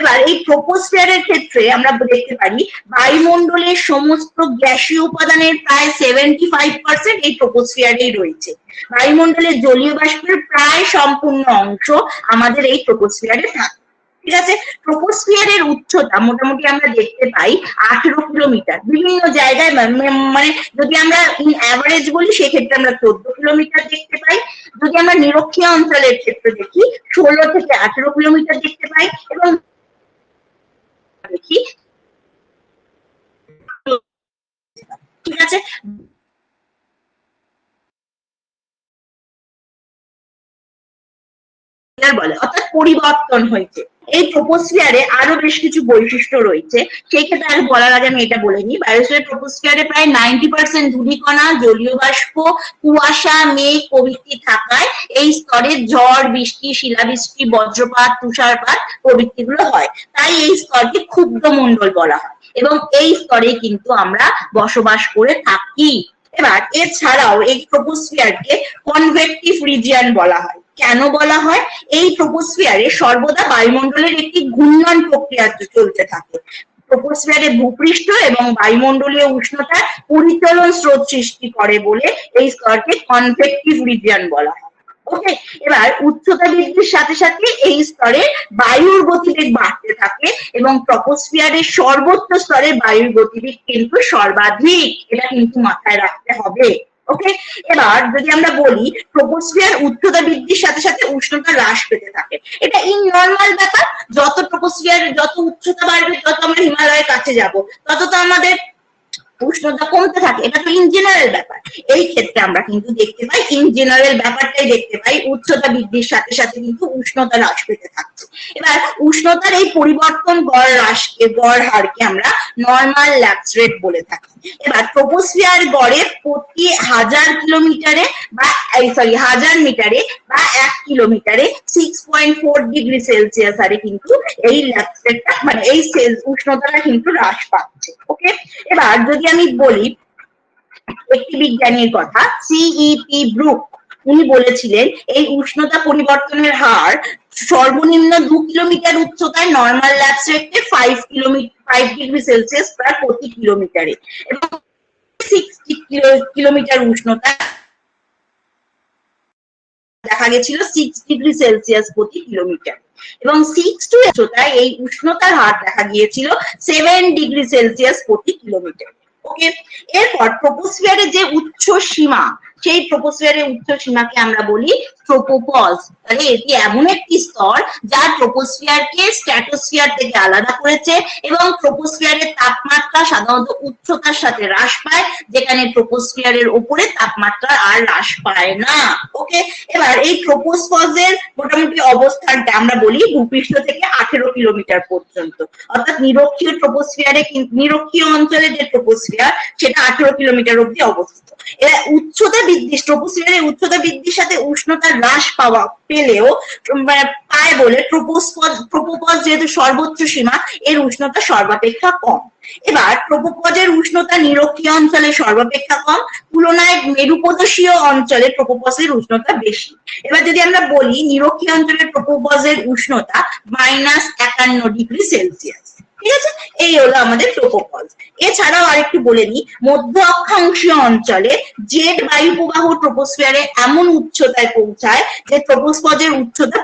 এবার এই ট্রোপোস্ফিয়ারের ক্ষেত্রে আমরা দেখতে পারি বায়ুমণ্ডলের সমস্ত গ্যাসীয় উপাদানের প্রায় 75% এই ট্রোপোস্ফিয়ারেই রয়েছে। বায়ুমণ্ডলের জলীয় বাষ্পের প্রায় সম্পূর্ণ অংশ আমাদের এই ট্রোপোস্ফিয়ারে থাকে। ঠিক আছে, ট্রোপোস্ফিয়ারের উচ্চতা মোটামুটি আমরা দেখতে পাই 18 কিলোমিটার। বিভিন্ন জায়গায় মানে যদি আমরা ইন অ্যাভারেজ বলি সেক্ষেত্রে আমরা 14 কিলোমিটার দেখতে পাই। যদি আমরা নিরক্ষীয় অঞ্চলের ক্ষেত্রে দেখি 16 থেকে 18 কিলোমিটার দেখতে পাই এবং দেখি। ঠিক আছে, বলে অর্থাৎ পরিবর্তন হয়েছে। এই ট্রোপোস্ফিয়ারে আরো বেশ কিছু বৈশিষ্ট্য রয়েছে, সেই ক্ষেত্রে আর বলার আগে আমি এটা বলে নিই। বায়োস্ফিয়ার ট্রোপোস্ফিয়ারে প্রায় 90% ধূলিকণা, জলীয় বাষ্প, কুয়াশা, মেঘ প্রভৃতি থাকায় এই স্তরে ঝড়, বৃষ্টি, শিলাবৃষ্টি, বজ্রপাত, তুষারপাত প্রভৃতিগুলো হয়। তাই এই স্তরকে ক্ষুব্ধমণ্ডল বলা হয় এবং এই স্তরে কিন্তু আমরা বসবাস করে থাকি। এবার এছাড়াও এই ট্রোপোস্ফিয়ারকে কনভেকটিভ রিজিয়ন বলা হয়। কেন বলা হয়? এই ট্রোপোস্ফিয়ারে সর্বদা বায়ুমণ্ডলের একটি ঘূর্ণন প্রক্রিয়া চলতে থাকে। ট্রোপোস্ফিয়ারে ভূপৃষ্ঠ এবং বায়ুমণ্ডলীয় উষ্ণতার পরিচলন স্রোত সৃষ্টি করে বলে এই স্তরকে কনভেকটিভ রিজিয়ন বলা হয়। ওকে, এবার উচ্চতা বৃদ্ধির সাথে সাথে এই স্তরে বায়ুর গতিবেগ বাড়তে থাকে এবং ট্রোপোস্ফিয়ারের সর্বোচ্চ স্তরে বায়ুর গতিবেগ কিন্তু সর্বাধিক, এটা কিন্তু মাথায় রাখতে হবে। ওকে, এবার যদি আমরা বলি ট্রোপোস্ফিয়ার উচ্চতা বৃদ্ধির সাথে সাথে উষ্ণতা হ্রাস পেতে থাকে, এটা ইন নর্মাল ব্যাপার। যত ট্রোপোস্ফিয়ার যত উচ্চতা বাড়বে, যত আমরা হিমালয়ের কাছে যাব, তত তো আমাদের উষ্ণতা কমতে থাকে, এটা তো ইন জেনারেল ব্যাপার। এই ক্ষেত্রে আমরা কিন্তু দেখতে পাই ইন জেনারেল ব্যাপারটাই দেখতে পাই, উচ্চতা বৃদ্ধির সাথে সাথে কিন্তু উষ্ণতা হ্রাস পেতে থাকছে। এবার উষ্ণতার এই পরিবর্তন গড় হারকে আমরা নরমাল ল্যাপস রেট বলে থাকি। এবার ট্রপোস্ফিয়ার গড়ে প্রতি 1000 কিলোমিটারে বা 1000 মিটারে বা 1 কিলোমিটারে 6.4 ডিগ্রি সেলসিয়াস হারে কিন্তু এই ল্যাপস রেটটা মানে এই উষ্ণতাটা কিন্তু হ্রাস পাচ্ছে। ওকে, এবার যদি আমি বলি একটি বিজ্ঞানীর কথা, সিইপি ব্রুক, উনি বলেছিলেন এই উষ্ণতা পরিবর্তনের হার সর্বনিম্ন 2 কিলোমিটার উচ্চতায় নরমাল ল্যাপস রেটে 5 ডিগ্রি সেলসিয়াস প্রতি কিলোমিটারে এবং 60 কিলোমিটার উষ্ণতা দেখা গেছিল 6 ডিগ্রি সেলসিয়াস প্রতি কিলোমিটার এবং 6 টু উচ্চতায় এই উষ্ণতার হার দেখা গিয়েছিল 7 ডিগ্রি সেলসিয়াস প্রতি কিলোমিটার। ওকে, এরপর ট্রপোস্ফিয়ারের যে উচ্চ সীমা, সেই ট্রপোস্ফিয়ারের উচ্চ সীমাকে আমরা বলি ট্রোপোপজ। তাহলে এটি এমন একটি স্তর যা ট্রপোস্ফিয়ারকে স্ট্র্যাটোস্ফিয়ার থেকে আলাদা করেছে এবং ট্রপোস্ফিয়ারের তাপমাত্রা সাধারণত উচ্চতার সাথে হ্রাস পায়, যেখানে ট্রপোস্ফিয়ারের উপরে তাপমাত্রা আর হ্রাস পায় না। ওকে, এবার এই ট্রপোপজের মোটামুটি অবস্থানটা আমরা বলি ভূপৃষ্ঠ থেকে 18 কিলোমিটার পর্যন্ত, অর্থাৎ নিরক্ষীয় ট্রপোস্ফিয়ারে, নিরক্ষীয় অঞ্চলে যে ট্রপোস্ফিয়ার সেটা 18 কিলোমিটার অব্দি অবস্থিত। এরা উচ্চতা বৃদ্ধি, ট্রপোস্ফিয়ারের উচ্চতা বৃদ্ধির সাথে উষ্ণতা হ্রাস পেলেও পায় বলে ট্রপোপজ যেহেতু সর্বোচ্চ সীমা, এর উষ্ণতা সর্বাপেক্ষা কম। এবার ট্রপোপজের উষ্ণতা নিরক্ষীয় অঞ্চলে সর্বাপেক্ষা কম, তুলনায় মেরুপ্রদেশীয় অঞ্চলে ট্রপোপজের উষ্ণতা বেশি। এবার যদি আমরা বলি নিরক্ষীয় অঞ্চলে ট্রপোপজের উষ্ণতা -51 ডিগ্রি সেলসিয়াস। ঠিক আছে, এই হলো আমাদের ট্রপোপজ। এছাড়াও আরেকটু বলে নিই, মধ্য অক্ষাংশীয় অঞ্চলে জেট বায়ু প্রবাহ ট্রপোস্ফিয়ারে এমন উচ্চতায় পৌঁছায় যে ট্রপোপজের উচ্চতা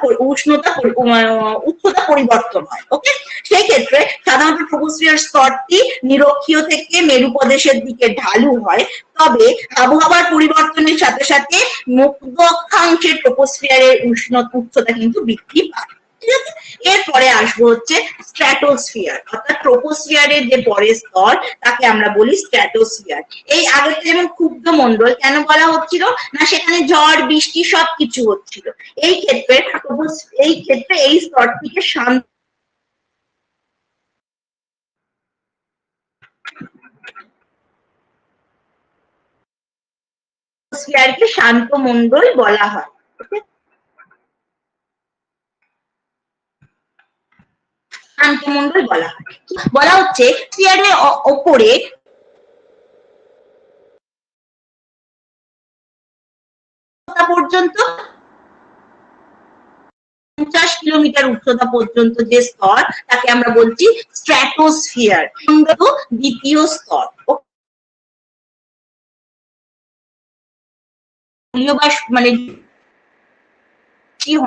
পরিবর্তন হয়। ওকে, সেই ক্ষেত্রে সাধারণত ট্রপোস্ফিয়ার স্তরটি নিরক্ষীয় থেকে মেরুপ্রদেশের দিকে ঢালু হয়, তবে আবহাওয়ার পরিবর্তনের সাথে সাথে মধ্য অক্ষাংশের ট্রপোস্ফিয়ারের উচ্চতা কিন্তু বৃদ্ধি পায়। ঠিক আছে, এরপরে আসবো হচ্ছে স্ট্র্যাটোস্ফিয়ার, অর্থাৎ ট্রপোস্ফিয়ারের যে পরের স্তর তাকে আমরা বলি স্ট্র্যাটোস্ফিয়ার। এই আগে যেমন ক্ষুব্ধ মন্ডল কেন বলা হচ্ছিল না, সেখানে ঝড় বৃষ্টি সবকিছু হচ্ছিল। এই ক্ষেত্রে এই স্তরটিকে শান্ত ট্রপোস্ফিয়ারকে শান্ত মন্ডল বলা হয়। শান্তমন্ডল বলা হচ্ছে স্ফিয়ারের ওপরে পর্যন্ত 50 কিলোমিটার উচ্চতা পর্যন্ত যে স্তর তাকে আমরা বলছি স্ট্র্যাটোস্ফিয়ার, দ্বিতীয় স্তর। মানে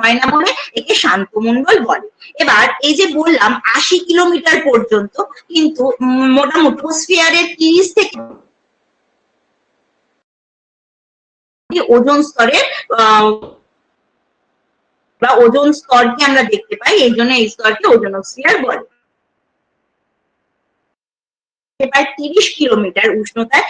হয় না বলে একে শান্তমন্ডল বলে। এবার এই যে বললাম 80 কিলোমিটার পর্যন্ত, কিন্তু মোটামুটি ট্রপোস্ফিয়ারের 30 থেকে ওজোন স্তরের বা ওজোন স্তরকে আমরা দেখতে পাই, এই জন্য এই স্তরকে ওজোনোস্ফিয়ার বলে। প্রায় 30 কিলোমিটার উষ্ণতায়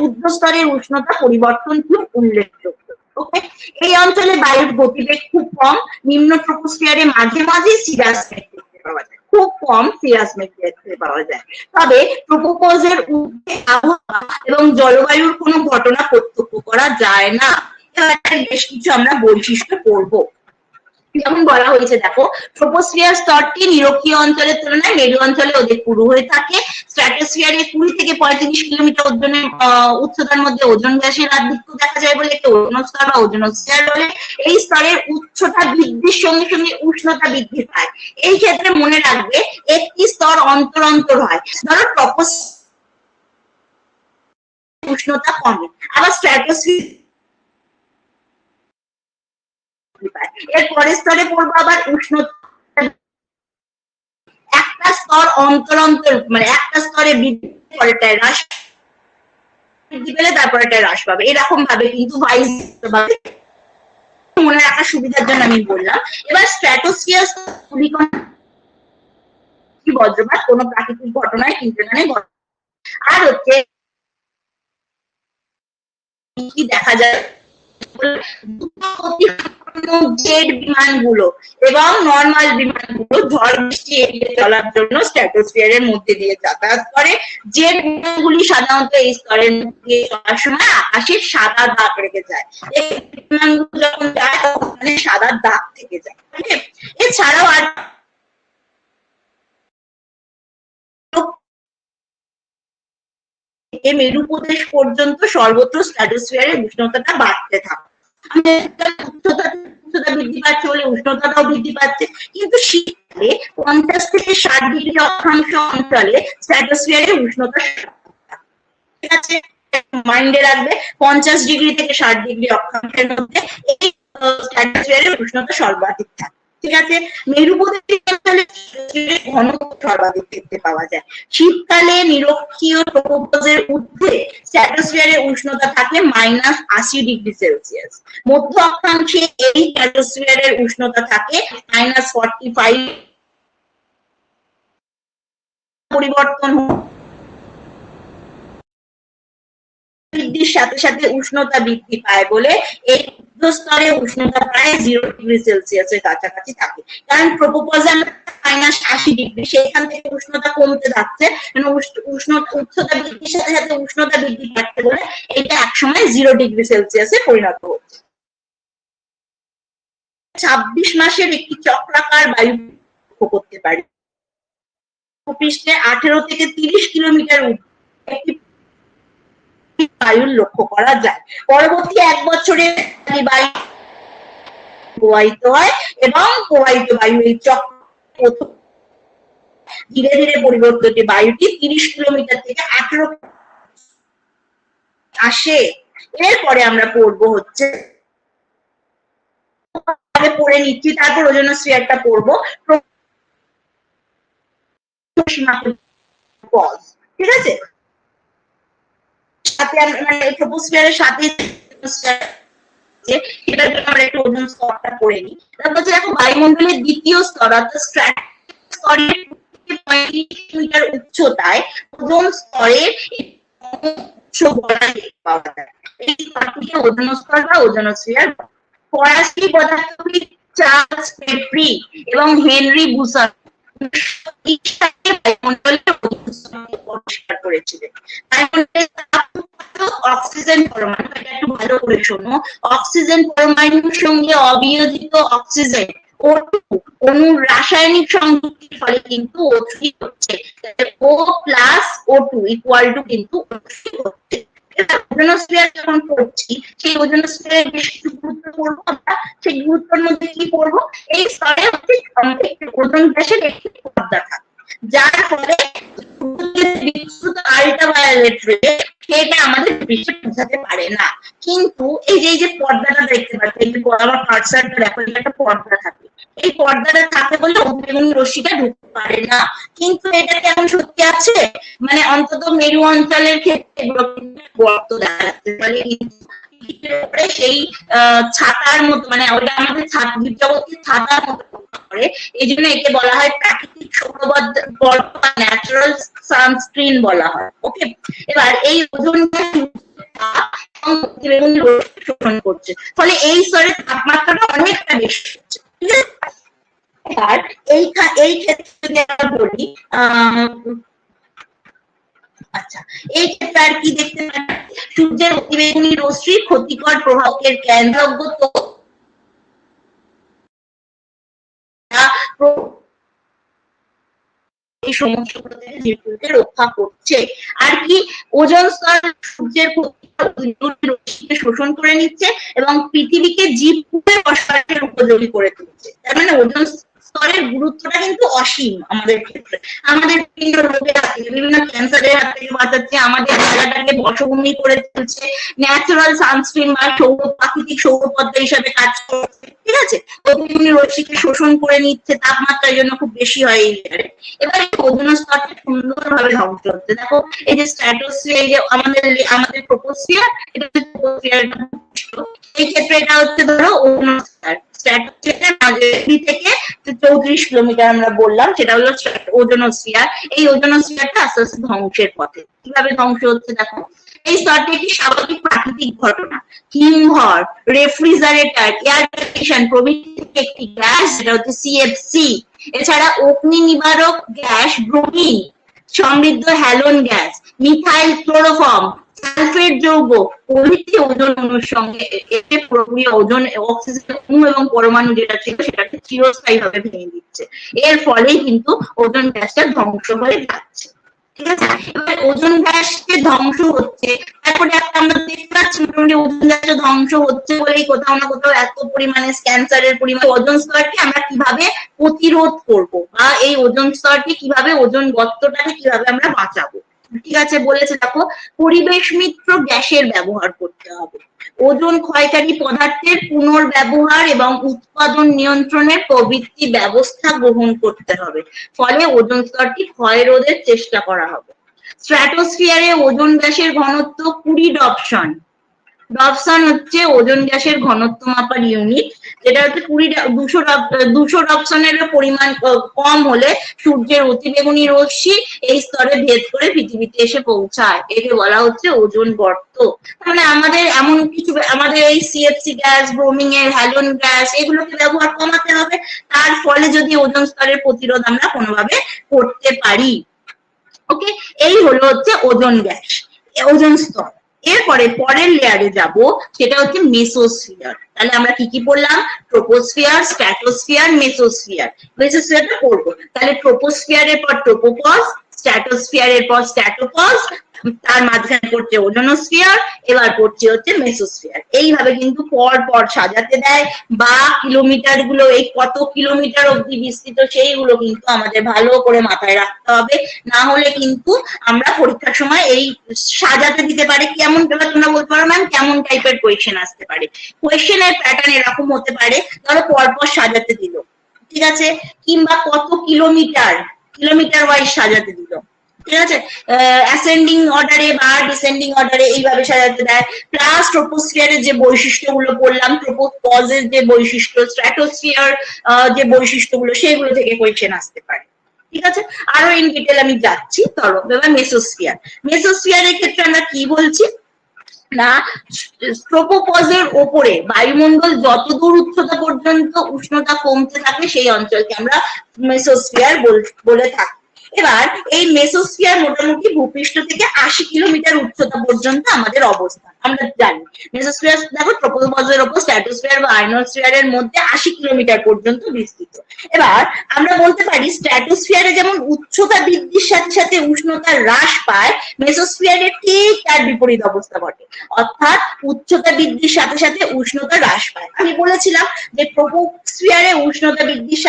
ঊর্ধ্বস্তরের উষ্ণতা পরিবর্তন খুব উল্লেখযোগ্য। ওকে, এই অঞ্চলে বায়ুর গতিবেগ খুব কম, নিম্ন ট্রপোস্ফিয়ারে মাঝে মাঝে সিরাস মেঘ দেখতে পাওয়া যায়, খুব কম সিরাস মেঘ দেখতে পাওয়া যায়। তবে ট্রপোপজের ঊর্ধ্বে আবহাওয়া এবং জলবায়ুর কোনো ঘটনা প্রত্যক্ষ করা যায় না। এবার বেশ কিছু আমরা বৈশিষ্ট্য পড়বো। যেমন বলা হয়েছে, দেখো, ট্রপোস্ফিয়ার স্তরটি নিরক্ষীয় অঞ্চলের তুলনায় মেরু অঞ্চলে অধিক পুরু হয়ে থাকে। স্ট্র্যাটোস্ফিয়ারে 20 থেকে 35 কিলোমিটার ওজনের উচ্চতার মধ্যে ওজোন গ্যাসের আধিক্য দেখা যায় বলে একে ওজোনস্তর বা ওজোনোস্ফিয়ার বলে। এই স্তরের উচ্চতা বৃদ্ধির সঙ্গে সঙ্গে উষ্ণতা বৃদ্ধি পায়। এই ক্ষেত্রে মনে রাখবে একটি স্তর অন্তর অন্তর হয়। ধরো ট্রপোস্ফিয়ার উষ্ণতা কমে, আবার স্ট্র্যাটোস্ফিয়ার এর পরের স্তরে পড়বো আবার উষ্ণতা, একটা স্তর অন্তর অন্তর মানে একটা স্তরে বৃদ্ধি পরেরটায় হ্রাস বৃদ্ধি পেলে তারপরেরটায় হ্রাস পাবে, এরকম ভাবে কিন্তু ভাইস ভাবে মনে রাখার সুবিধার জন্য আমি বললাম। এবার স্ট্র্যাটোস্ফিয়ার বজ্রপাত কোনো প্রাকৃতিক ঘটনায় কিন্তু এখানে ঘটে। আর হচ্ছে কি দেখা যায় জেট বিমানগুলো এবং নর্মাল বিমানগুলো ঝড় বৃষ্টি এড়িয়ে চলার জন্য স্ট্র্যাটোস্ফিয়ারের মধ্যে দিয়ে যাতায়াত করে। জেট বিমানগুলি সাধারণত এই স্তরের মধ্যে দিয়ে চলার সময় আকাশে সাদা দাগ রেখে যায়। এই বিমানগুলো যখন যায় তখন সাদা দাগ থেকে যায়। এছাড়াও আর মেরু প্রদেশ পর্যন্ত সর্বত্র স্ট্র্যাটোস্ফিয়ারের উষ্ণতাটা বাড়তে থাকে। উষ্ণতা বৃদ্ধি পাচ্ছে বলে উষ্ণতাটাও বৃদ্ধি পাচ্ছে, কিন্তু শীতকালে 50 থেকে 60 ডিগ্রি অক্ষাংশ অঞ্চলে স্ট্র্যাটোস্ফিয়ারের উষ্ণতা, ঠিক আছে, মাইন্ডে রাখবে 50 ডিগ্রি থেকে 60 ডিগ্রি অক্ষাংশের মধ্যে এই স্ট্র্যাটোস্ফিয়ারের উষ্ণতা সর্বাধিক থাকে। ঠিক আছে, মেরু প্রদেশের অঞ্চলে ঘনত্ব সর্বাধিক দেখতে পাওয়া যায়। শীতকালে নিরক্ষীয় ট্রপোপজের ঊর্ধ্বে স্ট্র্যাটোস্ফিয়ারের উষ্ণতা থাকে -80 ডিগ্রি সেলসিয়াস। মধ্য অক্ষাংশে এই স্ট্র্যাটোস্ফিয়ারের উষ্ণতা থাকে -45। পরিবর্তন বৃদ্ধির সাথে সাথে উষ্ণতা বৃদ্ধি পায় বলে এই স্তরে উষ্ণতা প্রায় 0 ডিগ্রি সেলসিয়াসের কাছাকাছি থাকে। কারণ ট্রপোপজে -80 ডিগ্রি, সেখান থেকে উষ্ণতা কমতে থাকছে, উচ্চতা বৃদ্ধির সাথে সাথে উষ্ণতা বৃদ্ধি পাচ্ছে বলে এটা একসময় 0 ডিগ্রি সেলসিয়াসে পরিণত হচ্ছে। 26 মাসের একটি চক্রাকার বায়ু লক্ষ্য করতে পারি। ভূপৃষ্ঠে 18 থেকে 30 কিলোমিটার একটি বায়ুর লক্ষ্য করা যায়। পরবর্তী 1 বছরে বায়ু প্রবাহিত হয় এবং প্রবাহিত বায়ু এই চক্র ধীরে ধীরে পরিবর্তিত বায়ুটি 30 কিলোমিটার থেকে 18 আসে। এরপরে আমরা পড়বো হচ্ছে পড়ে নিচ্ছি, তারপর ওজোনোস্ফিয়ারটা পড়বো। ঠিক আছে, সাথে মানে ট্রপোস্ফিয়ারের সাথে এটার জন্য আমরা একটু ওজোন স্তরটা পড়ে নিই। তারপর হচ্ছে দেখো বায়ুমণ্ডলের দ্বিতীয় স্তর অর্থাৎ স্তরের 35 মিটার উচ্চতায় ওজোন স্তরের পাওয়া যায়। এই স্তরটিকে ওজোন স্তর বা ওজোনোস্ফিয়ার। ফরাসি পদার্থবিদ চার্লস পেপ্রি এবং হেনরি বুসার পরিষ্কার করেছিলেন। অক্সিজেন পরমাণু, এটা একটু ভালো করে শোনো, অক্সিজেন পরমাণুর সঙ্গে অবিয়োজিত অক্সিজেন O2 অণুর রাসায়নিক সংযুক্তির ফলে কিন্তু O3 হচ্ছে। O+O2 = কিন্তু O3 হচ্ছে। ওজোনোস্ফিয়ার যখন পড়ছি, সেই ওজোনোস্ফিয়ারের বেশ কিছু গুরুত্ব পড়বো আমরা। সেই গুরুত্বের মধ্যে কি পড়বো, এই স্তরে ওজোন গ্যাসের একটি পর্দা থাকে, যার ফলে বিস্তৃত আল্ট্রাভায়োলেট রে সেটা আমাদের দৃশ্যে পৌঁছাতে পারে না। কিন্তু এই যে পর্দাটা দেখতে পাচ্ছি, এই যে আমার কার্সারটা দেখো, একটা পর্দা থাকে, এই পর্দাটা থাকে বলে অতিবেগুনি রশ্মিটা ঢুকতে পারে না। কিন্তু এটা কেমন সত্যি আছে, মানে অন্তত মেরু অঞ্চলের ক্ষেত্রে গর্ত দেখা যাচ্ছে, ফলে সেই ছাতার মতো, মানে ওটা আমাদের জগৎকে ছাতার মতো করে, এই জন্য একে বলা হয় প্রাকৃতিক সৌরবর্ধক বা ন্যাচারাল সানস্ক্রিন বলা হয়। ওকে, এবার এই ওজোনটা শোষণ করছে, ফলে এই স্তরের তাপমাত্রাটা অনেকটা বেশি হচ্ছে। ঠিক আছে, এবার এই ক্ষেত্রে যদি আমরা বলি, আচ্ছা, এই ক্ষেত্রে আর কি দেখতে পাচ্ছি, সূর্যের অতিবেগুনি রশ্মির ক্ষতিকর প্রভাবের জ্ঞানযোগ্য এই সমস্যাগুলো থেকে জীবকে রক্ষা করছে। আর কি, ওজোন স্তর সূর্যের রশ্মিকে শোষণ করে নিচ্ছে এবং পৃথিবীকে জীবের বসবাসের উপযোগী করে তুলছে। তার মানে ওজোন স্তরের গুরুত্বটা কিন্তু অসীম আমাদের ক্ষেত্রে। আমাদের বিভিন্ন রোগের হাত থেকে, বিভিন্ন ক্যান্সারের হাত থেকে বাঁচাচ্ছে, আমাদের জায়গাটাকে বসভূমি করে তুলছে, ন্যাচারাল সানস্ক্রিন বা প্রাকৃতিক সৌরপদ্মা হিসাবে কাজ করছে। ঠিক আছে, অতিবেগুনি রশ্মিকে শোষণ করে নিচ্ছে, তাপমাত্রার জন্য খুব বেশি হয় এই লেয়ারে। এবার ওজোন স্তরটা সুন্দরভাবে ধ্বংস হচ্ছে। দেখো এই যে স্ট্র্যাটোস্ফিয়ার, এই যে আমাদের ট্রপোস্ফিয়ার, এটা ট্রপোস্ফিয়ার, এই ক্ষেত্রে এটা হচ্ছে ধরো ওজোন স্তর। স্ট্র্যাটোস্ফিয়ার থেকে 34 কিলোমিটার আমরা বললাম, সেটা হলো ওজোনোস্ফিয়ার। এই ওজোনোস্ফিয়ারটা আস্তে আস্তে ধ্বংসের পথে। কিভাবে ধ্বংস হচ্ছে দেখো, এই স্তরটি একটি স্বাভাবিক প্রাকৃতিক ঘটনা। হিমঘর, রেফ্রিজারেটর, এয়ার কন্ডিশন প্রভৃতি একটি গ্যাস, যেটা হচ্ছে সিএফসি। এছাড়া অগ্নি নিবারক গ্যাস ব্রোমিন সমৃদ্ধ halon gas, methyl chloroform, sulphate যৌগ প্রভৃতি ওজোন অণুর সঙ্গে এতে পুরোপুরি ওজোন অক্সিজেন অণু এবং পরমাণু যেটা ছিল সেটাকে চিরস্থায়ী ভাবে ভেঙে দিচ্ছে। এর ফলেই কিন্তু ওজোন গ্যাসটা ধ্বংস হয়ে যাচ্ছে। ঠিক আছে, এবার ওজোন গ্যাসকে ধ্বংস হচ্ছে, তারপরে একটা আমরা দেখতে পাচ্ছি মোটামুটি ওজোন গ্যাসটা ধ্বংস হচ্ছে বলেই কোথাও না কোথাও এত পরিমাণে ক্যান্সারের পরিমাণ। ওজোন স্তরকে আমরা কিভাবে প্রতিরোধ করব, বা এই ওজোন স্তরকে কিভাবে, ওজোন গর্তটাকে কিভাবে আমরা বাঁচাবো। ঠিক আছে, বলেছে দেখো, পরিবেশ মিত্র গ্যাসের ব্যবহার করতে হবে, ওজোন ক্ষয়কারী পদার্থের পুনর্ব্যবহার এবং উৎপাদন নিয়ন্ত্রণের প্রভৃতি ব্যবস্থা গ্রহণ করতে হবে। ফলে ওজোন স্তরটি ক্ষয় রোধের চেষ্টা করা হবে। স্ট্র্যাটোস্ফিয়ারে ওজোন গ্যাসের ঘনত্ব 20 ডপসন। ডপসন হচ্ছে ওজোন গ্যাসের ঘনত্ব মাপার ইউনিট, যেটা হচ্ছে 200 ডপসনের পরিমাণ কম হলে সূর্যের অতিবেগুনি রশ্মি এই স্তরে ভেদ করে পৃথিবীতে এসে পৌঁছায়। একে বলা হচ্ছে ওজোন গর্ত। তাহলে আমাদের এমন কিছু, আমাদের এই সিএফসি গ্যাস, ব্রোমিং এর, হ্যালোন গ্যাস, এগুলোকে ব্যবহার কমাতে হবে। তার ফলে যদি ওজোন স্তরের প্রতিরোধ আমরা কোনোভাবে করতে পারি। ওকে, এই হলো হচ্ছে ওজোন গ্যাস, ওজোন স্তর। এরপরে পরের লেয়ারে যাব, সেটা হচ্ছে মেসোস্ফিয়ার। তাহলে আমরা কি কি পড়লাম? Troposphere, stratosphere, mesosphere. মেসোস্ফিয়ারটা পড়বো। তাহলে ট্রোপোস্ফিয়ারের পর ট্রোপোপজ, স্ট্র্যাটোস্ফিয়ারের পর স্ট্র্যাটোপজ, তার মাঝখানে পড়ছে ওজোনোস্ফিয়ার, এবার পড়ছে হচ্ছে মেসোস্ফিয়ার। এইভাবে কিন্তু পর পর সাজাতে দেয়, বা কিলোমিটার গুলো, এই কত কিলোমিটার অব্দি বিস্তৃত সেইগুলো কিন্তু আমাদের ভালো করে মাথায় রাখতে হবে। না হলে কিন্তু আমরা পরীক্ষার সময় এই সাজাতে দিতে পারে কেমন, তোমরা বলতে পারো ম্যাম কেমন টাইপের কোয়েশ্চেন আসতে পারে। কোয়েশ্চেনের প্যাটার্ন এরকম হতে পারে, ধরো পরপর সাজাতে দিল, ঠিক আছে, কিংবা কত কিলোমিটার, কিলোমিটার ওয়াইজ সাজাতে দিল, ঠিক আছে, অ্যাসেন্ডিং অর্ডারে বা ডিসেন্ডিং অর্ডারে এইভাবে সাজাতে দেয়। প্লাস ট্রোপোস্ফিয়ারের যে বৈশিষ্ট্যগুলো পড়লাম, ট্রোপোপজের যে বৈশিষ্ট্য, স্ট্র্যাটোস্ফিয়ার যে বৈশিষ্ট্যগুলো, সেগুলো থেকে কোয়েশ্চেন আসতে পারে। ঠিক আছে, আরো ইন ডিটেল আমি যাচ্ছি। চলো এবার মেসোস্ফিয়ার। মেসোস্ফিয়ারের ক্ষেত্রে আমরা কি বলছি না, ট্রোপোপজের ওপরে বায়ুমণ্ডল যতদূর উচ্চতা পর্যন্ত উষ্ণতা কমতে থাকে সেই অঞ্চলকে আমরা মেসোস্ফিয়ার বলে থাকি। এবার এই মেসোস্ফিয়ার মোটামুটি ভূপৃষ্ঠ থেকে 80 কিলোমিটার উচ্চতা পর্যন্ত আমাদের অবস্থান। আমরা জানি মেসোস্ফিয়ার দেখো ট্রোপোপজের উপর স্ট্র্যাটোস্ফিয়ার বা আয়নোস্ফিয়ারের মধ্যে 80 কিলোমিটার পর্যন্ত বিস্তৃত। এবার আমরা বলতে পারি স্ট্র্যাটোস্ফিয়ারে যেমন উচ্চতা বৃদ্ধির সাথে সাথে উষ্ণতা হ্রাস পায়, মেসোস্ফিয়ারে ঠিক তার বিপরীত অবস্থা ঘটে, অর্থাৎ উচ্চতা বৃদ্ধির সাথে সাথে উষ্ণতা হ্রাস পায়। আমি বলেছিলাম যে ট্রোপোস্ফিয়ারে উষ্ণতা বৃদ্ধির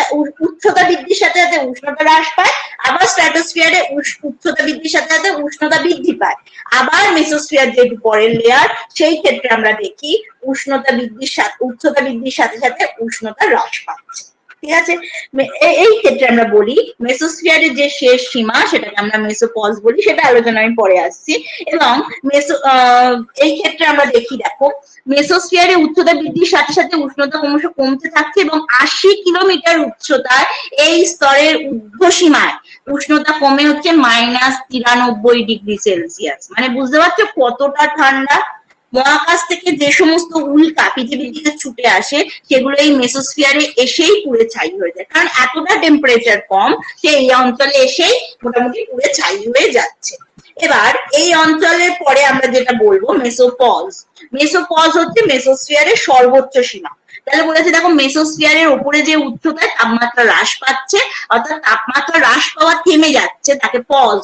উচ্চতা বৃদ্ধির সাথে সাথে উষ্ণতা হ্রাস পায়, আবার স্ট্র্যাটোস্ফিয়ারে উচ্চতা বৃদ্ধির সাথে সাথে উষ্ণতা বৃদ্ধি পায়। আবার মেসোস্ফিয়ার যেহেতু পরের লেয়ার, সেই ক্ষেত্রে আমরা দেখি উষ্ণতা বৃদ্ধির সাথে, উচ্চতা বৃদ্ধির সাথে সাথে উষ্ণতা হ্রাস পাচ্ছে। ঠিক আছে, এই ক্ষেত্রে আমরা বলি মেসোস্ফিয়ারের যে শেষ সীমা সেটাকে আমরা মেসোপজ বলি, সেটা আলোচনা আমি পরে আসছি। এবং এই ক্ষেত্রে আমরা দেখি, দেখো মেসোস্ফিয়ারে উচ্চতা বৃদ্ধির সাথে সাথে উষ্ণতা ক্রমশ কমতে থাকছে এবং 80 কিলোমিটার উচ্চতায় এই স্তরের ঊর্ধ্বসীমায় উষ্ণতা কমে হচ্ছে -93°C। মানে বুঝতে পারছো কতটা ঠান্ডা। মহাকাশ থেকে যে সমস্ত উল্কা পৃথিবীর দিকে ছুটে আসে সেগুলো এই মেসোস্ফিয়ারে এসেই পুড়ে ছাই হয়ে যায়, কারণ এতটা টেম্পারেচার কম, সে এই অঞ্চলে এসেই মোটামুটি পুড়ে ছাই হয়ে যাচ্ছে। এবার এই অঞ্চলের পরে আমরা যেটা বলবো মেসোপজ। মেসোপজ হচ্ছে মেসোস্ফিয়ারের সর্বোচ্চ সীমা। তাহলে বলেছে দেখো মেসোস্ফিয়ারের উপরে যে উচ্চতায় তাপমাত্রা হ্রাস পাচ্ছে, অর্থাৎ তাপমাত্রা হ্রাস পাওয়া থেমে যাচ্ছে, তাকে পজ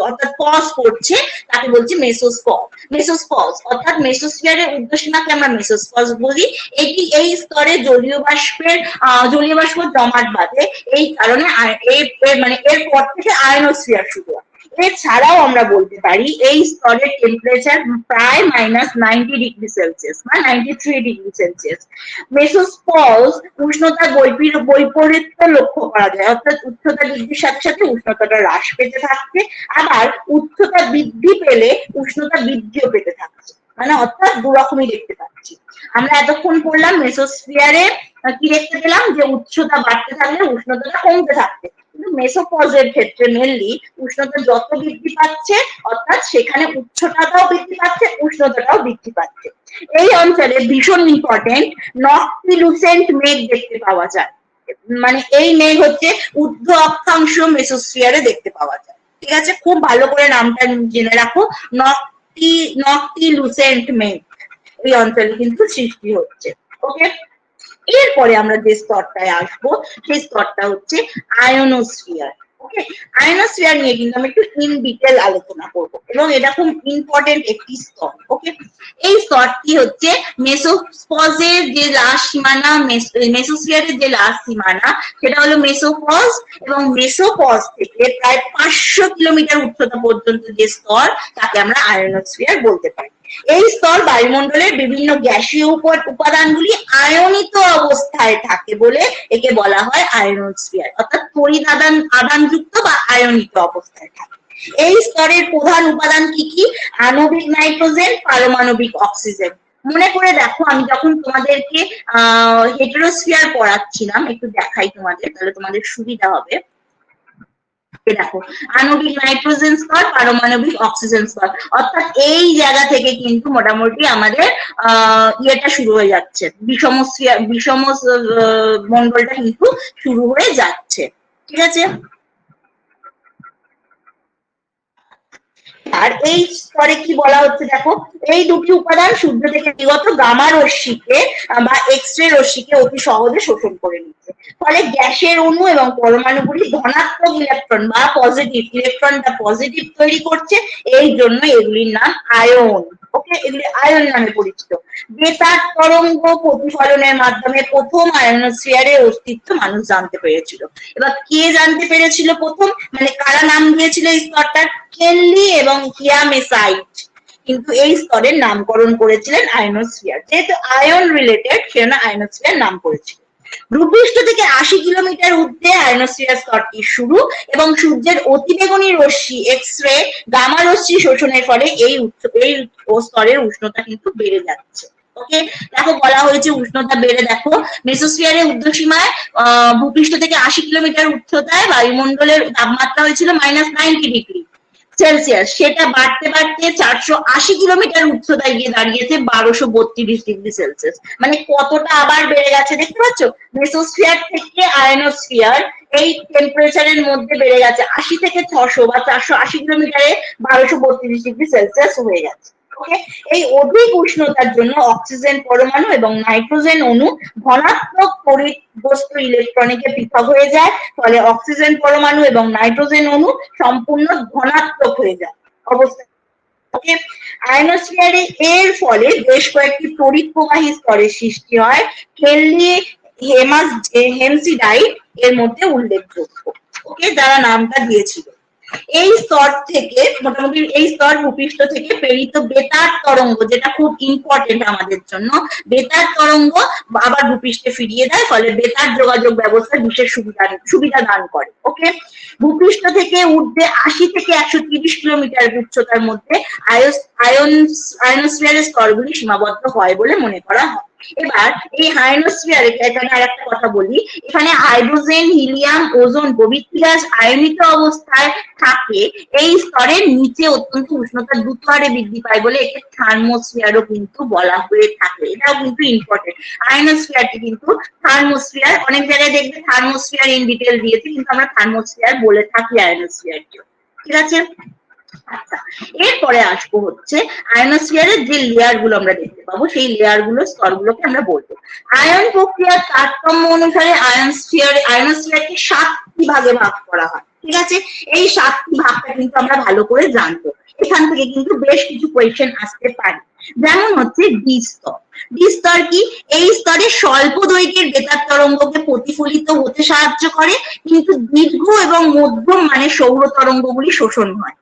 অর্থাৎ পজ করছে, তাকে বলছি মেসোস্পজ। অর্থাৎ মেসোস্ফিয়ারের ঊর্ধ্বসীমাকে আমরা মেসোস্পজ বলি। এটি এই স্তরে জলীয় বাষ্প জমাট বাঁধে, এই কারণে এর পর থেকে আয়নোস্ফিয়ার শুরু হয়। এছাড়াও আমরা বলতে পারি এই স্তরের টেম্পারেচার প্রায় -90°C বা 93°C। মেসোস্পজ উষ্ণতা বৈপরীত্য লক্ষ্য করা যায়, অর্থাৎ উচ্চতা বৃদ্ধির সাথে সাথে উষ্ণতাটা হ্রাস পেতে থাকছে, আবার উচ্চতা বৃদ্ধি পেলে উষ্ণতা বৃদ্ধিও পেতে থাকছে, মানে অর্থাৎ দুরকমই দেখতে পাচ্ছি। আমরা এতক্ষণ পড়লাম মেসোস্ফিয়ারে কি দেখতে পেলাম যে উচ্চতা বাড়তে থাকলে উষ্ণতাটা কমতে থাকবে, কিন্তু মেসোপজের ক্ষেত্রে মেনলি উষ্ণতা যত বৃদ্ধি পাচ্ছে অর্থাৎ সেখানে উচ্চতাটাও বৃদ্ধি পাচ্ছে, উষ্ণতাটাও বৃদ্ধি পাচ্ছে। এই অঞ্চলে ভীষণ ইম্পর্টেন্ট নক্টিলুসেন্ট মেঘ দেখতে পাওয়া যায়, মানে এই মেঘ হচ্ছে ঊর্ধ্ব অক্ষাংশ মেসোস্ফিয়ারে দেখতে পাওয়া যায়। ঠিক আছে, খুব ভালো করে নামটা জেনে রাখো, নক্টিলুসেন্ট মেঘ এই অঞ্চলে কিন্তু সৃষ্টি হচ্ছে। ওকে, এরপরে আমরা যে স্তরটায় আসবো সেই স্তরটা হচ্ছে আয়োনোস্ফিয়ার। ওকে, আয়োনোস্ফিয়ার নিয়ে কিন্তু আমি একটু ইন ডিটেল আলোচনা করব এবং এটা খুব ইম্পর্টেন্ট একটি স্তর। ওকে, এই স্তরটি হচ্ছে মেসোপজের যে লাস্ট সীমানা, মেসোস্ফিয়ারের যে লাস্ট সীমানা সেটা হলো মেসোপজ, এবং মেসোপজ থেকে প্রায় 500 কিলোমিটার উচ্চতা পর্যন্ত যে স্তর তাকে আমরা আয়োনোস্ফিয়ার বলতে পারি। এই স্তর বায়ুমণ্ডলের বিভিন্ন গ্যাসীয় উপাদানগুলি আয়নিত অবস্থায় থাকে বলে একে বলা হয় আয়োনোস্ফিয়ার, অর্থাৎ তড়িৎ আদানযুক্ত বা আয়নিত অবস্থায় থাকে। এই স্তরের প্রধান উপাদান কি কি? আণবিক নাইট্রোজেন, পারমাণবিক অক্সিজেন। মনে করে দেখো, আমি যখন তোমাদেরকে হেটেরোস্ফিয়ার পড়াচ্ছিলাম, একটু দেখাই তোমাদের, তাহলে তোমাদের সুবিধা হবে। দেখো, আণবিক নাইট্রোজেন স্তর, পারমাণবিক অক্সিজেন স্তর, অর্থাৎ এই জায়গা থেকে কিন্তু মোটামুটি আমাদের ইয়েটা শুরু হয়ে যাচ্ছে, বিষম মন্ডলটা কিন্তু শুরু হয়ে যাচ্ছে। ঠিক আছে, আর এই স্তরে কি বলা হচ্ছে দেখো, এই দুটি উপাদান সূর্য থেকে নির্গত গামা রশ্মিকে বা এক্স রে রশ্মিকে অতি সহজে শোষণ করে নিচ্ছে, ফলে গ্যাসের অণু এবং পরমাণুগুলি ধনাত্মক ইলেকট্রন বা পজিটিভ ইলেকট্রনটা পজিটিভ তৈরি করছে, এই জন্য এগুলির নাম আয়ন। ওকে, এগুলি আয়ন নামে পরিচিত। বেতার তরঙ্গ প্রতিফলনের মাধ্যমে প্রথম আয়োনোস্ফিয়ারের অস্তিত্ব মানুষ জানতে পেরেছিল। এবার কে জানতে পেরেছিল প্রথম, মানে কারা নাম দিয়েছিল এই স্তরটার? কেনলি এবং হিয়ামেসাইট কিন্তু এই স্তরের নামকরণ করেছিলেন আয়োনোস্ফিয়ার, যেহেতু আয়ন রিলেটেড সেজন্য আয়োনোস্ফিয়ার নাম করেছিল। ভূপৃষ্ঠ থেকে 80 কিলোমিটার ঊর্ধ্বে আয়োনোস্ফিয়ার স্তরটি শুরু, এবং সূর্যের অতিবেগুনি রশ্মি এক্স রে গামা রশ্মি শোষণের ফলে এই স্তরের উষ্ণতা কিন্তু বেড়ে যাচ্ছে। ওকে, দেখো বলা হয়েছে উষ্ণতা বেড়ে, দেখো মেসোস্ফিয়ারের ঊর্ধ্বসীমায় ভূপৃষ্ঠ থেকে 80 কিলোমিটার উচ্চতায় বায়ুমণ্ডলের তাপমাত্রা হয়েছিল -90 ডিগ্রি সেলসিয়াস, সেটা বাড়তে বাড়তে 480 কিলোমিটার উচ্চতায় গিয়ে দাঁড়িয়েছে 1232 ডিগ্রি সেলসিয়াস। মানে কতটা আবার বেড়ে গেছে দেখতে পাচ্ছ, মেসোস্ফিয়ার থেকে আয়োনোস্ফিয়ার এই টেম্পারেচারের মধ্যে বেড়ে গেছে 80 থেকে 600 বা 480 কিলোমিটারে 1232 ডিগ্রি সেলসিয়াস হয়ে গেছে। এই অধিক উষ্ণতার জন্য অক্সিজেন পরমাণু এবং নাইট্রোজেন অণু ধনাত্মক তড়িৎ ইলেকট্রনিকে পৃথক হয়ে যায়, ফলে অক্সিজেন পরমাণু এবং নাইট্রোজেন অণু সম্পূর্ণ ধনাত্মক হয়ে যায় অবস্থা। ওকে, আয়োনোস্ফিয়ারে এর ফলে বেশ কয়েকটি তড়িৎ প্রবাহী স্তরের সৃষ্টি হয়, কেনলি হেমসিডাইট এর মধ্যে উল্লেখযোগ্য। ওকে, যারা নামটা দিয়েছিল। এই স্তর থেকে মোটামুটি এই স্তর ভূপৃষ্ঠ থেকে প্রেরিত বেতার তরঙ্গ, যেটা খুব ইম্পর্টেন্ট আমাদের জন্য, বেতার তরঙ্গ আবার ভূপৃষ্ঠে ফিরিয়ে দেয়, ফলে বেতার যোগাযোগ ব্যবস্থা বিশেষ সুবিধা দান করে। ওকে, ভূপৃষ্ঠ থেকে ঊর্ধ্বে 80 থেকে 130 কিলোমিটার উচ্চতার মধ্যে আয়োনোস্ফিয়ারের স্তরগুলি সীমাবদ্ধ হয় বলে মনে করা হয়। এবার এই আয়োনোস্ফিয়ারে এখানে আর একটা কথা বলি, এখানে হাইড্রোজেন, হিলিয়াম, ওজোন প্রভৃতি গ্যাস আয়নিত অবস্থায় থাকে। এই স্তরের নিচে অত্যন্ত উষ্ণতা দ্রুত হারে বৃদ্ধি পায় বলে একে থার্মোস্ফিয়ারও কিন্তু বলা হয়ে থাকে। এটাও কিন্তু ইম্পর্টেন্ট। আয়োনোস্ফিয়ারটি কিন্তু থার্মোস্ফিয়ার, অনেক জায়গায় দেখবে থার্মোস্ফিয়ার ইন ডিটেল দিয়েছে, কিন্তু আমরা থার্মোস্ফিয়ার বলে থাকি আয়োনোস্ফিয়ারকে। ঠিক আছে, আচ্ছা, এরপরে আসবো হচ্ছে আয়োনোস্ফিয়ারের যে লেয়ার গুলো আমরা দেখতে পাবো, সেই লেয়ার গুলো স্তরগুলোকে আমরা বলবো। আয়ন প্রক্রিয়ার তারতম্য অনুসারে আয়োনোস্ফিয়ারকে 7টি ভাগে ভাগ করা হয়। ঠিক আছে, এই 7টি ভাগটা কিন্তু আমরা ভালো করে জানবো, এখান থেকে কিন্তু বেশ কিছু কোয়েশ্চেন আসতে পারে। যেমন হচ্ছে ডি স্তর। ডি স্তর কি? এই স্তরে স্বল্প দৈর্ঘ্যের বেতার তরঙ্গকে প্রতিফলিত হতে সাহায্য করে, কিন্তু দীর্ঘ এবং মধ্যম মানের সৌর তরঙ্গগুলি শোষণ হয়।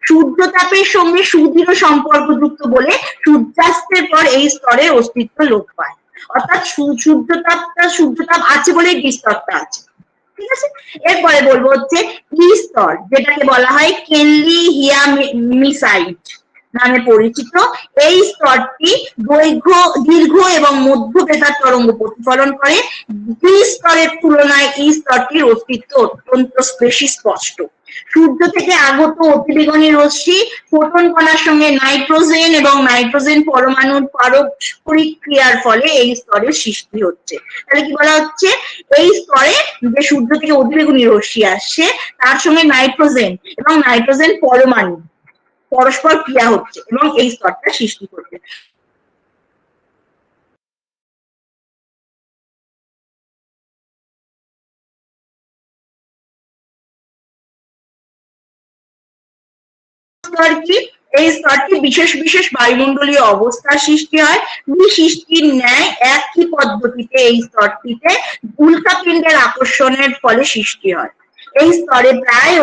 সূর্যতাপের সঙ্গে সুদৃঢ় সম্পর্কযুক্ত বলে সূর্যাস্তের পর এই স্তরের অস্তিত্ব লোপ পায়, অর্থাৎ সূর্যতাপ আছে বলে ডি স্তরটা আছে। ঠিক আছে, এরপরে বলবো হচ্ছে ই স্তর, যেটাকে বলা হয় কেনলি হিয়ামেসাইট নামে পরিচিত। এই স্তরটি দীর্ঘ এবং মধ্য বেতার তরঙ্গ প্রতিফলন করে। ডি স্তরের তুলনায় ই স্তরটির অস্তিত্ব অত্যন্ত বেশি স্পষ্ট। সূর্য থেকে আগত অতিবেগুনি রশ্মি ফোটন কণার সঙ্গে নাইট্রোজেন এবং নাইট্রোজেন পরমাণুর পারস্পরিক ক্রিয়ার ফলে এই স্তরের সৃষ্টি হচ্ছে। তাহলে কি বলা হচ্ছে, এই স্তরে যে সূর্য থেকে অতিবেগুনি রশ্মি আসছে তার সঙ্গে নাইট্রোজেন এবং নাইট্রোজেন পরমাণু পরস্পর ক্রিয়া হচ্ছে এবং এই স্তরটা সৃষ্টি করছে। স্তর কি? এই স্তরটি বিশেষ বিশেষ বায়ুমণ্ডলীয় অবস্থার সৃষ্টি হয়। সৃষ্টির ন্যায় একই পদ্ধতিতে এই স্তরটিতে উল্কাপিণ্ডের আকর্ষণের ফলে সৃষ্টি হয়। এই স্তরে প্রায়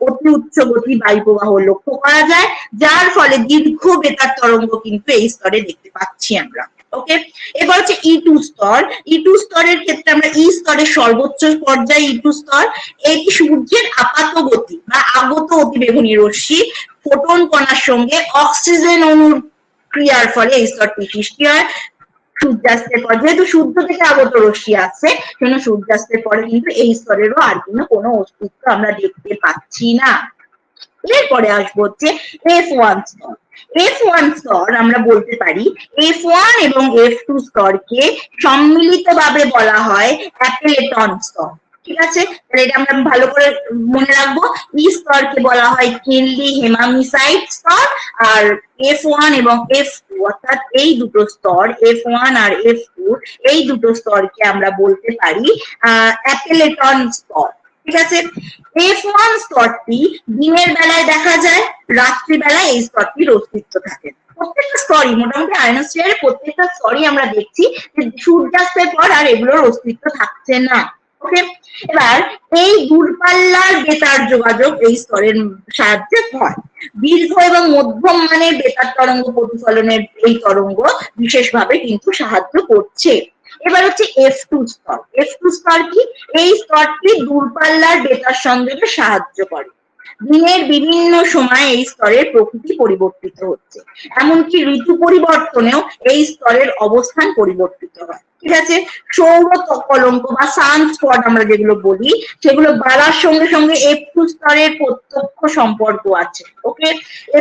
অতি উচ্চ গতি বায়ুপ্রবাহ লক্ষ্য করা যায়, যার ফলে দীর্ঘ বেতার তরঙ্গ কিন্তু এই স্তরে দেখতে পাচ্ছি আমরা। ওকে, এবার হচ্ছে E2 স্তর। E2 স্তরের ক্ষেত্রে আমরা ই স্তরের সর্বোচ্চ পর্যায়ে E2 স্তর। এটি সূর্যের আপাত গতি বা আগত অতিবেগুনি রশ্মি ফোটন কণার সঙ্গে অক্সিজেন অণুর ক্রিয়ার ফলে এই স্তরটি সৃষ্টি হয়। সূর্যাস্তের পর, যেহেতু সূর্য থেকে আগত রশ্মি আছে, সেজন্য সূর্যাস্তের পরে কিন্তু এই স্তরেরও আর কোনো অস্তিত্ব আমরা দেখতে পাচ্ছি না। এরপরে আসবো হচ্ছে F1 স্তর। F1 স্তর আমরা বলতে পারি F1 এবং F2 স্তরকে সম্মিলিতভাবে বলা হয় অ্যাপেলেটন স্তর। ঠিক আছে, তাহলে এটা আমরা ভালো করে মনে রাখবো। ই স্তরকে বলা হয় কিনলি হেমামিসাইট স্তর, আর F1 এবং F2 অর্থাৎ এই দুটো স্তর F1 আর F2 এই দুটো স্তরকে আমরা বলতে পারি অ্যাপেলেটন স্তর। ঠিক আছে, F1 স্তরটি দিনের বেলায় দেখা যায়, রাত্রিবেলায় এই স্তরটির অস্তিত্ব থাকে। প্রত্যেকটা স্তরই মোটামুটি আয়নোস্ফিয়ারের প্রত্যেকটা স্তরই আমরা দেখছি যে সূর্যাস্তের পর আর এগুলোর অস্তিত্ব থাকছে না। ওকে, এবার এই দূরপাল্লার বেতার যোগাযোগ এই স্তরের সাহায্যে হয়। দীর্ঘ এবং মধ্যম মানের বেতার তরঙ্গ প্রতিফলনের এই তরঙ্গ বিশেষভাবে কিন্তু সাহায্য করছে। এবার হচ্ছে F2 স্তর। F2 স্তর কি? এই স্তরটি দূরপাল্লার বেতার সংযোগে সাহায্য করে। দিনের বিভিন্ন সময়ে এই স্তরের প্রকৃতি পরিবর্তিত হচ্ছে, এমনকি ঋতু পরিবর্তনেও এই স্তরের অবস্থান পরিবর্তিত হয়। ঠিক আছে, সৌর কলঙ্ক বা সানস্পট আমরা যেগুলো বলি সেগুলো বাড়ার সঙ্গে সঙ্গে F2 স্তরের প্রত্যক্ষ সম্পর্ক আছে। ওকে,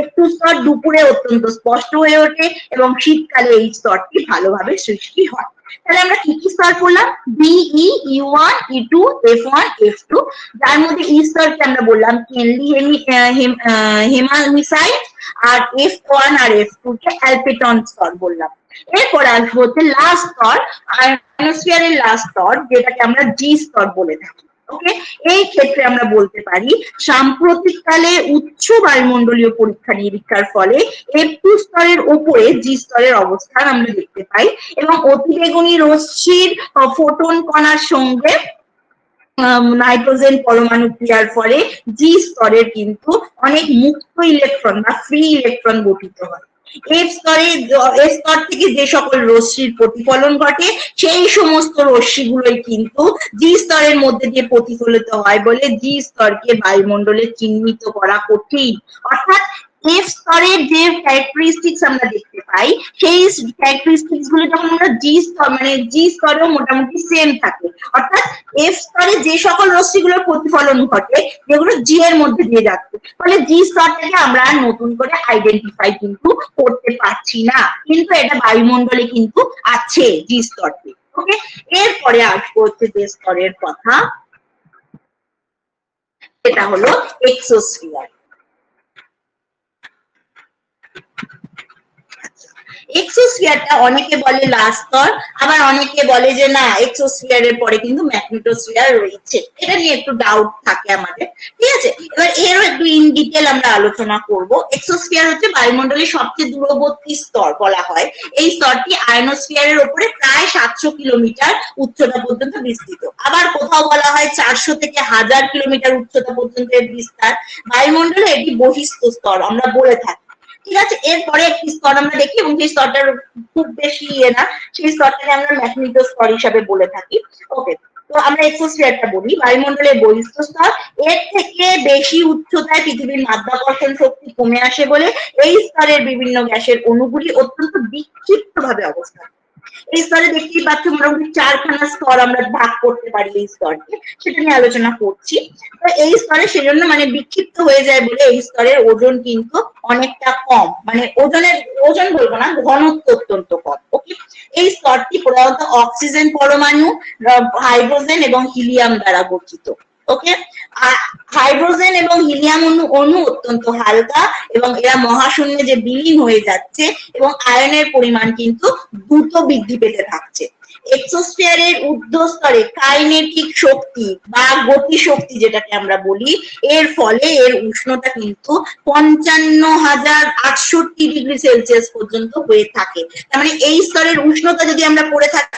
F2 স্তর দুপুরে অত্যন্ত স্পষ্ট হয়ে ওঠে এবং শীতকালে এই স্তরটি ভালোভাবে সৃষ্টি হয়। তাহলে আমরা কি কি স্তর করলাম? BE, E1, E2, F1, F2, যার মধ্যে ই স্তরকে আমরা বললাম কেনলি হেমামিসাইট, আর F1 আর F2 কে অ্যালপেটন স্তর বললাম। এরপর আসবো হচ্ছে লাস্ট স্তর, আয়নোস্ফিয়ারের লাস্ট স্তর, যেটাকে আমরা জি স্তর বলে থাকি। ওকে, এই ক্ষেত্রে আমরা বলতে পারি সাম্প্রতিককালে উচ্চ বায়ুমণ্ডলীয় পরীক্ষা নিরীক্ষার ফলে F2 স্তরের উপরে জি স্তরের অবস্থান আমরা দেখতে পাই এবং অতিবেগুনি রশ্মির ফোটন কণার সঙ্গে নাইট্রোজেন পরমাণু ক্রিয়ার ফলে জি স্তরের কিন্তু অনেক মুক্ত ইলেকট্রন বা ফ্রি ইলেকট্রন গঠিত হয়। এফ স্তর থেকে যে সকল রশ্মির প্রতিফলন ঘটে সেই সমস্ত রশ্মিগুলোই কিন্তু জি স্তরের মধ্যে দিয়ে প্রতিফলিত হয় বলে জি স্তরকে বায়ুমণ্ডলে চিহ্নিত করা কঠিন। অর্থাৎ এফ স্তরের যে ক্যারেক্টারিস্টিক্স আমরা দেখতে পাই সেই ক্যারেক্টারিস্টিক্স গুলো যখন আমরা জি স্তর মানে জি স্তরেও মোটামুটি সেম থাকে। অর্থাৎ এফ স্তরে যে সকল রশ্মিগুলোর প্রতিফলন ঘটে যেগুলো জি এর মধ্যে দিয়ে যাচ্ছে, ফলে জি স্তরটাকে আমরা নতুন করে আইডেন্টিফাই কিন্তু করতে পারছি না, কিন্তু এটা বায়ুমণ্ডলে কিন্তু আছে জি স্তরটি। ওকে, এরপরে আসবো হচ্ছে যে স্তরের কথা, এটা হলো এক্সোস্ফিয়ার। এক্সোস্ফিয়ারটা অনেকে বলে লাস্ট স্তর, আবার অনেকে বলে যে না এক্সোস্ফিয়ারের পরে কিন্তু ম্যাগনেটোস্ফিয়ার রয়েছে, এটা নিয়ে একটু ডাউট থাকে আমাদের। ঠিক আছে, এবার এরও একটু ইন ডিটেল আমরা আলোচনা করব। এক্সোস্ফিয়ার হচ্ছে বায়ুমণ্ডলের সবচেয়ে দূরবর্তী স্তর বলা হয়। এই স্তরটি আয়নোস্ফিয়ারের উপরে প্রায় 700 কিলোমিটার উচ্চতা পর্যন্ত বিস্তৃত, আবার কোথাও বলা হয় 400 থেকে 1000 কিলোমিটার উচ্চতা পর্যন্ত এর বিস্তার। বায়ুমণ্ডলে এটি বহিস্থ স্তর আমরা বলে থাকি। ঠিক আছে, এরপরে একটি স্তর আমরা দেখি এবং সেই স্তরটার খুব বেশি না, সেই স্তরটাকে আমরা ম্যাগনেটোস্ফিয়ার হিসাবে বলে থাকি। ওকে, তো আমরা এক্সোস্ফিয়ারটা বলি বায়ুমণ্ডলের বহিস্থ স্তর। এর থেকে বেশি উচ্চতায় পৃথিবীর মাধ্যাকর্ষণ শক্তি কমে আসে বলে এই স্তরের বিভিন্ন গ্যাসের অণুগুলি অত্যন্ত বিক্ষিপ্ত ভাবে অবস্থান। এই স্তরে দেখতেই পাচ্ছ মোটামুটি 4খানা স্তর আমরা ভাগ করতে পারি এই স্তরকে, সেটা নিয়ে আলোচনা করছি। তো এই স্তরে সেজন্য মানে বিক্ষিপ্ত হয়ে যায় বলে এই স্তরের ওজন কিন্তু অনেকটা কম, মানে ওজন বলবো না, ঘনত্ব অত্যন্ত কম। ওকে, এই স্তরটি প্রধানত অক্সিজেন পরমাণু, হাইড্রোজেন এবং হিলিয়াম দ্বারা গঠিত। ওকে, হাইড্রোজেন এবং হিলিয়াম অণু অত্যন্ত হালকা এবং এরা মহাশূন্যে যে বিলীন হয়ে যাচ্ছে এবং আয়নের পরিমাণ কিন্তু দ্রুত বৃদ্ধি পেতে থাকছে। এক্সোস্ফিয়ারের ঊর্ধ্বস্তরে কাইনেটিক শক্তি বা গতি শক্তি যেটাকে আমরা বলি, এর ফলে এর উষ্ণতা কিন্তু 55,068 ডিগ্রি সেলসিয়াস পর্যন্ত হয়ে থাকে। তার মানে এই স্তরের উষ্ণতা যদি আমরা পড়ে থাকি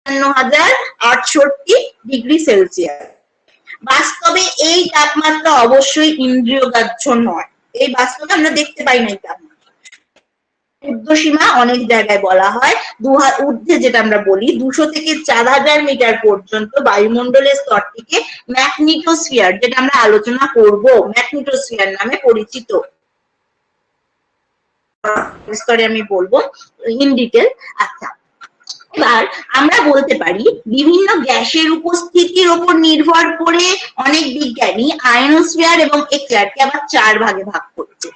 55,068 ডিগ্রি সেলসিয়াস। বাস্তবে এই তাপমাত্রা অবশ্যই ইন্দ্রিয়গ্রাহ্য নয়, এই বাস্তবে আমরা দেখতে পাই না এই তাপমাত্রা। ঊর্ধ্বসীমা অনেক জায়গায় বলা হয় ঊর্ধ্বে, যেটা আমরা বলি 200 থেকে 4000 মিটার পর্যন্ত বায়ুমণ্ডলের স্তরটিকে ম্যাগনেটোস্ফিয়ার, যেটা আমরা আলোচনা করব, ম্যাগনেটোস্ফিয়ার নামে পরিচিত। স্তরে আমি বলবো ইন ডিটেল। আচ্ছা, এবার আমরা বলতে পারি বিভিন্ন গ্যাসের উপস্থিতির উপর নির্ভর করে অনেক বিজ্ঞানী আয়নোস্ফিয়ার এবং এক্সোস্ফিয়ারকে আবার 4 ভাগে ভাগ করেছে।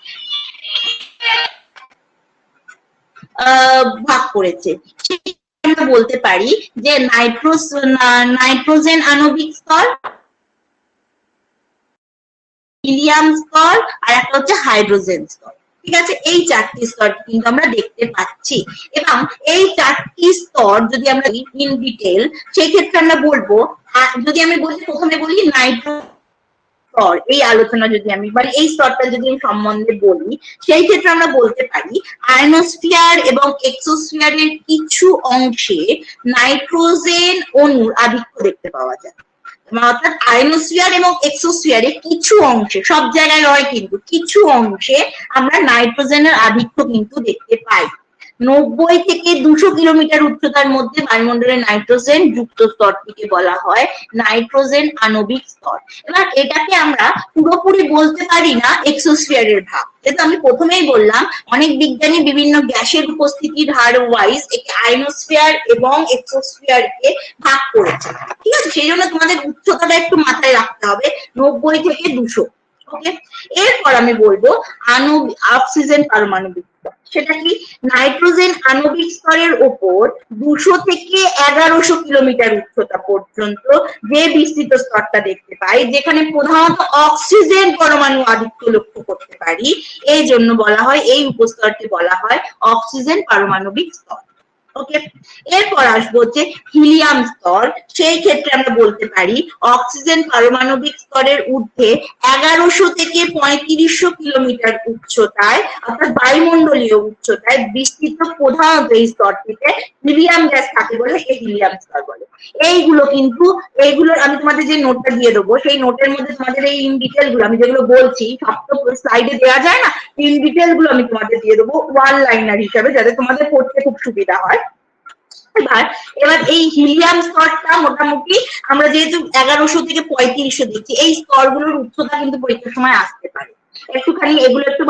আমরা বলতে পারি যে নাইট্রোজেন আণবিক স্তর, হিলিয়াম স্তর, আর একটা হচ্ছে হাইড্রোজেন স্তর। ঠিক আছে, এই 4টি স্তর কিন্তু আমরা দেখতে পাচ্ছি এবং এই 4টি স্তর যদি আমরা ইন ডিটেল, সেই ক্ষেত্রে আমরা বলবো, যদি আমি বলি প্রথমে বলি নাইট্রোজেন স্তর, এই আলোচনা যদি আমি মানে এই স্তরটা যদি আমি সম্বন্ধে বলি, সেই ক্ষেত্রে আমরা বলতে পারি আয়নোস্ফিয়ার এবং এক্সোস্ফিয়ারের কিছু অংশে নাইট্রোজেন অণুর আধিক্য দেখতে পাওয়া যায়। অর্থাৎ আয়নোস্ফিয়ার এবং এক্সোস্ফিয়ারে কিছু অংশে, সব জায়গায় নয় কিন্তু কিছু অংশে আমরা নাইট্রোজেনের আধিক্য কিন্তু দেখতে পাই। 90 থেকে 200 কিলোমিটার উচ্চতার মধ্যে বায়ুমণ্ডলের নাইট্রোজেন যুক্ত স্তরটিকে বলা হয় নাইট্রোজেন আণবিক স্তর। এবার এটাকে আমরা পুরোপুরি বলতে পারি না এক্সোস্ফিয়ারের ভাগ, যেটা আমি প্রথমেই বললাম অনেক বিজ্ঞানী বিভিন্ন গ্যাসের উপস্থিতির হার ওয়াইজ একে আয়নোস্ফিয়ার এবং এক্সোস্ফিয়ারকে ভাগ করেছে। ঠিক আছে, সেই জন্য তোমাদের উচ্চতাটা একটু মাথায় রাখতে হবে, 90 থেকে 200। ওকে, এরপর আমি বলবো অক্সিজেন পারমাণবিক স্তর। সেটা কি? নাইট্রোজেন আণবিক স্তরের উপর 200 থেকে 1100 কিলোমিটার উচ্চতা পর্যন্ত যে বিস্তৃত স্তরটা দেখতে পাই, যেখানে প্রধানত অক্সিজেন পরমাণু আধিক্য লক্ষ্য করতে পারি, এই জন্য বলা হয়, এই উপস্তরটি বলা হয় অক্সিজেন পারমাণবিক স্তর। ওকে, এরপর আসবো হচ্ছে হিলিয়াম স্তর। সেই ক্ষেত্রে আমরা বলতে পারি অক্সিজেন পারমাণবিক স্তরের ঊর্ধ্বে 1100 থেকে 3500 কিলোমিটার উচ্চতায়, অর্থাৎ বায়ুমণ্ডলীয় উচ্চতায় বিস্তৃত প্রধানত এই স্তরটিতে হিলিয়াম গ্যাস থাকে বলে এই হিলিয়াম স্তর বলে। এইগুলো আমি তোমাদের যে নোটটা দিয়ে দেবো, সেই নোটের মধ্যে তোমাদের এই ইন ডিটেল গুলো আমি যেগুলো বলছি সব তো স্লাইডে দেওয়া যায় না, ইন ডিটেল গুলো আমি তোমাদের দিয়ে দেবো ওয়ান লাইনার হিসাবে, যাতে তোমাদের পড়তে খুব সুবিধা হয়। এবার এই হিলিয়াম স্তরটা মোটামুটি আমরা যেহেতু 1100 থেকে 3500 দিচ্ছি, এই স্তরগুলোর উচ্চতা কিন্তু পরীক্ষার সময় আসতে পারে, একটুখানি এগুলো একটু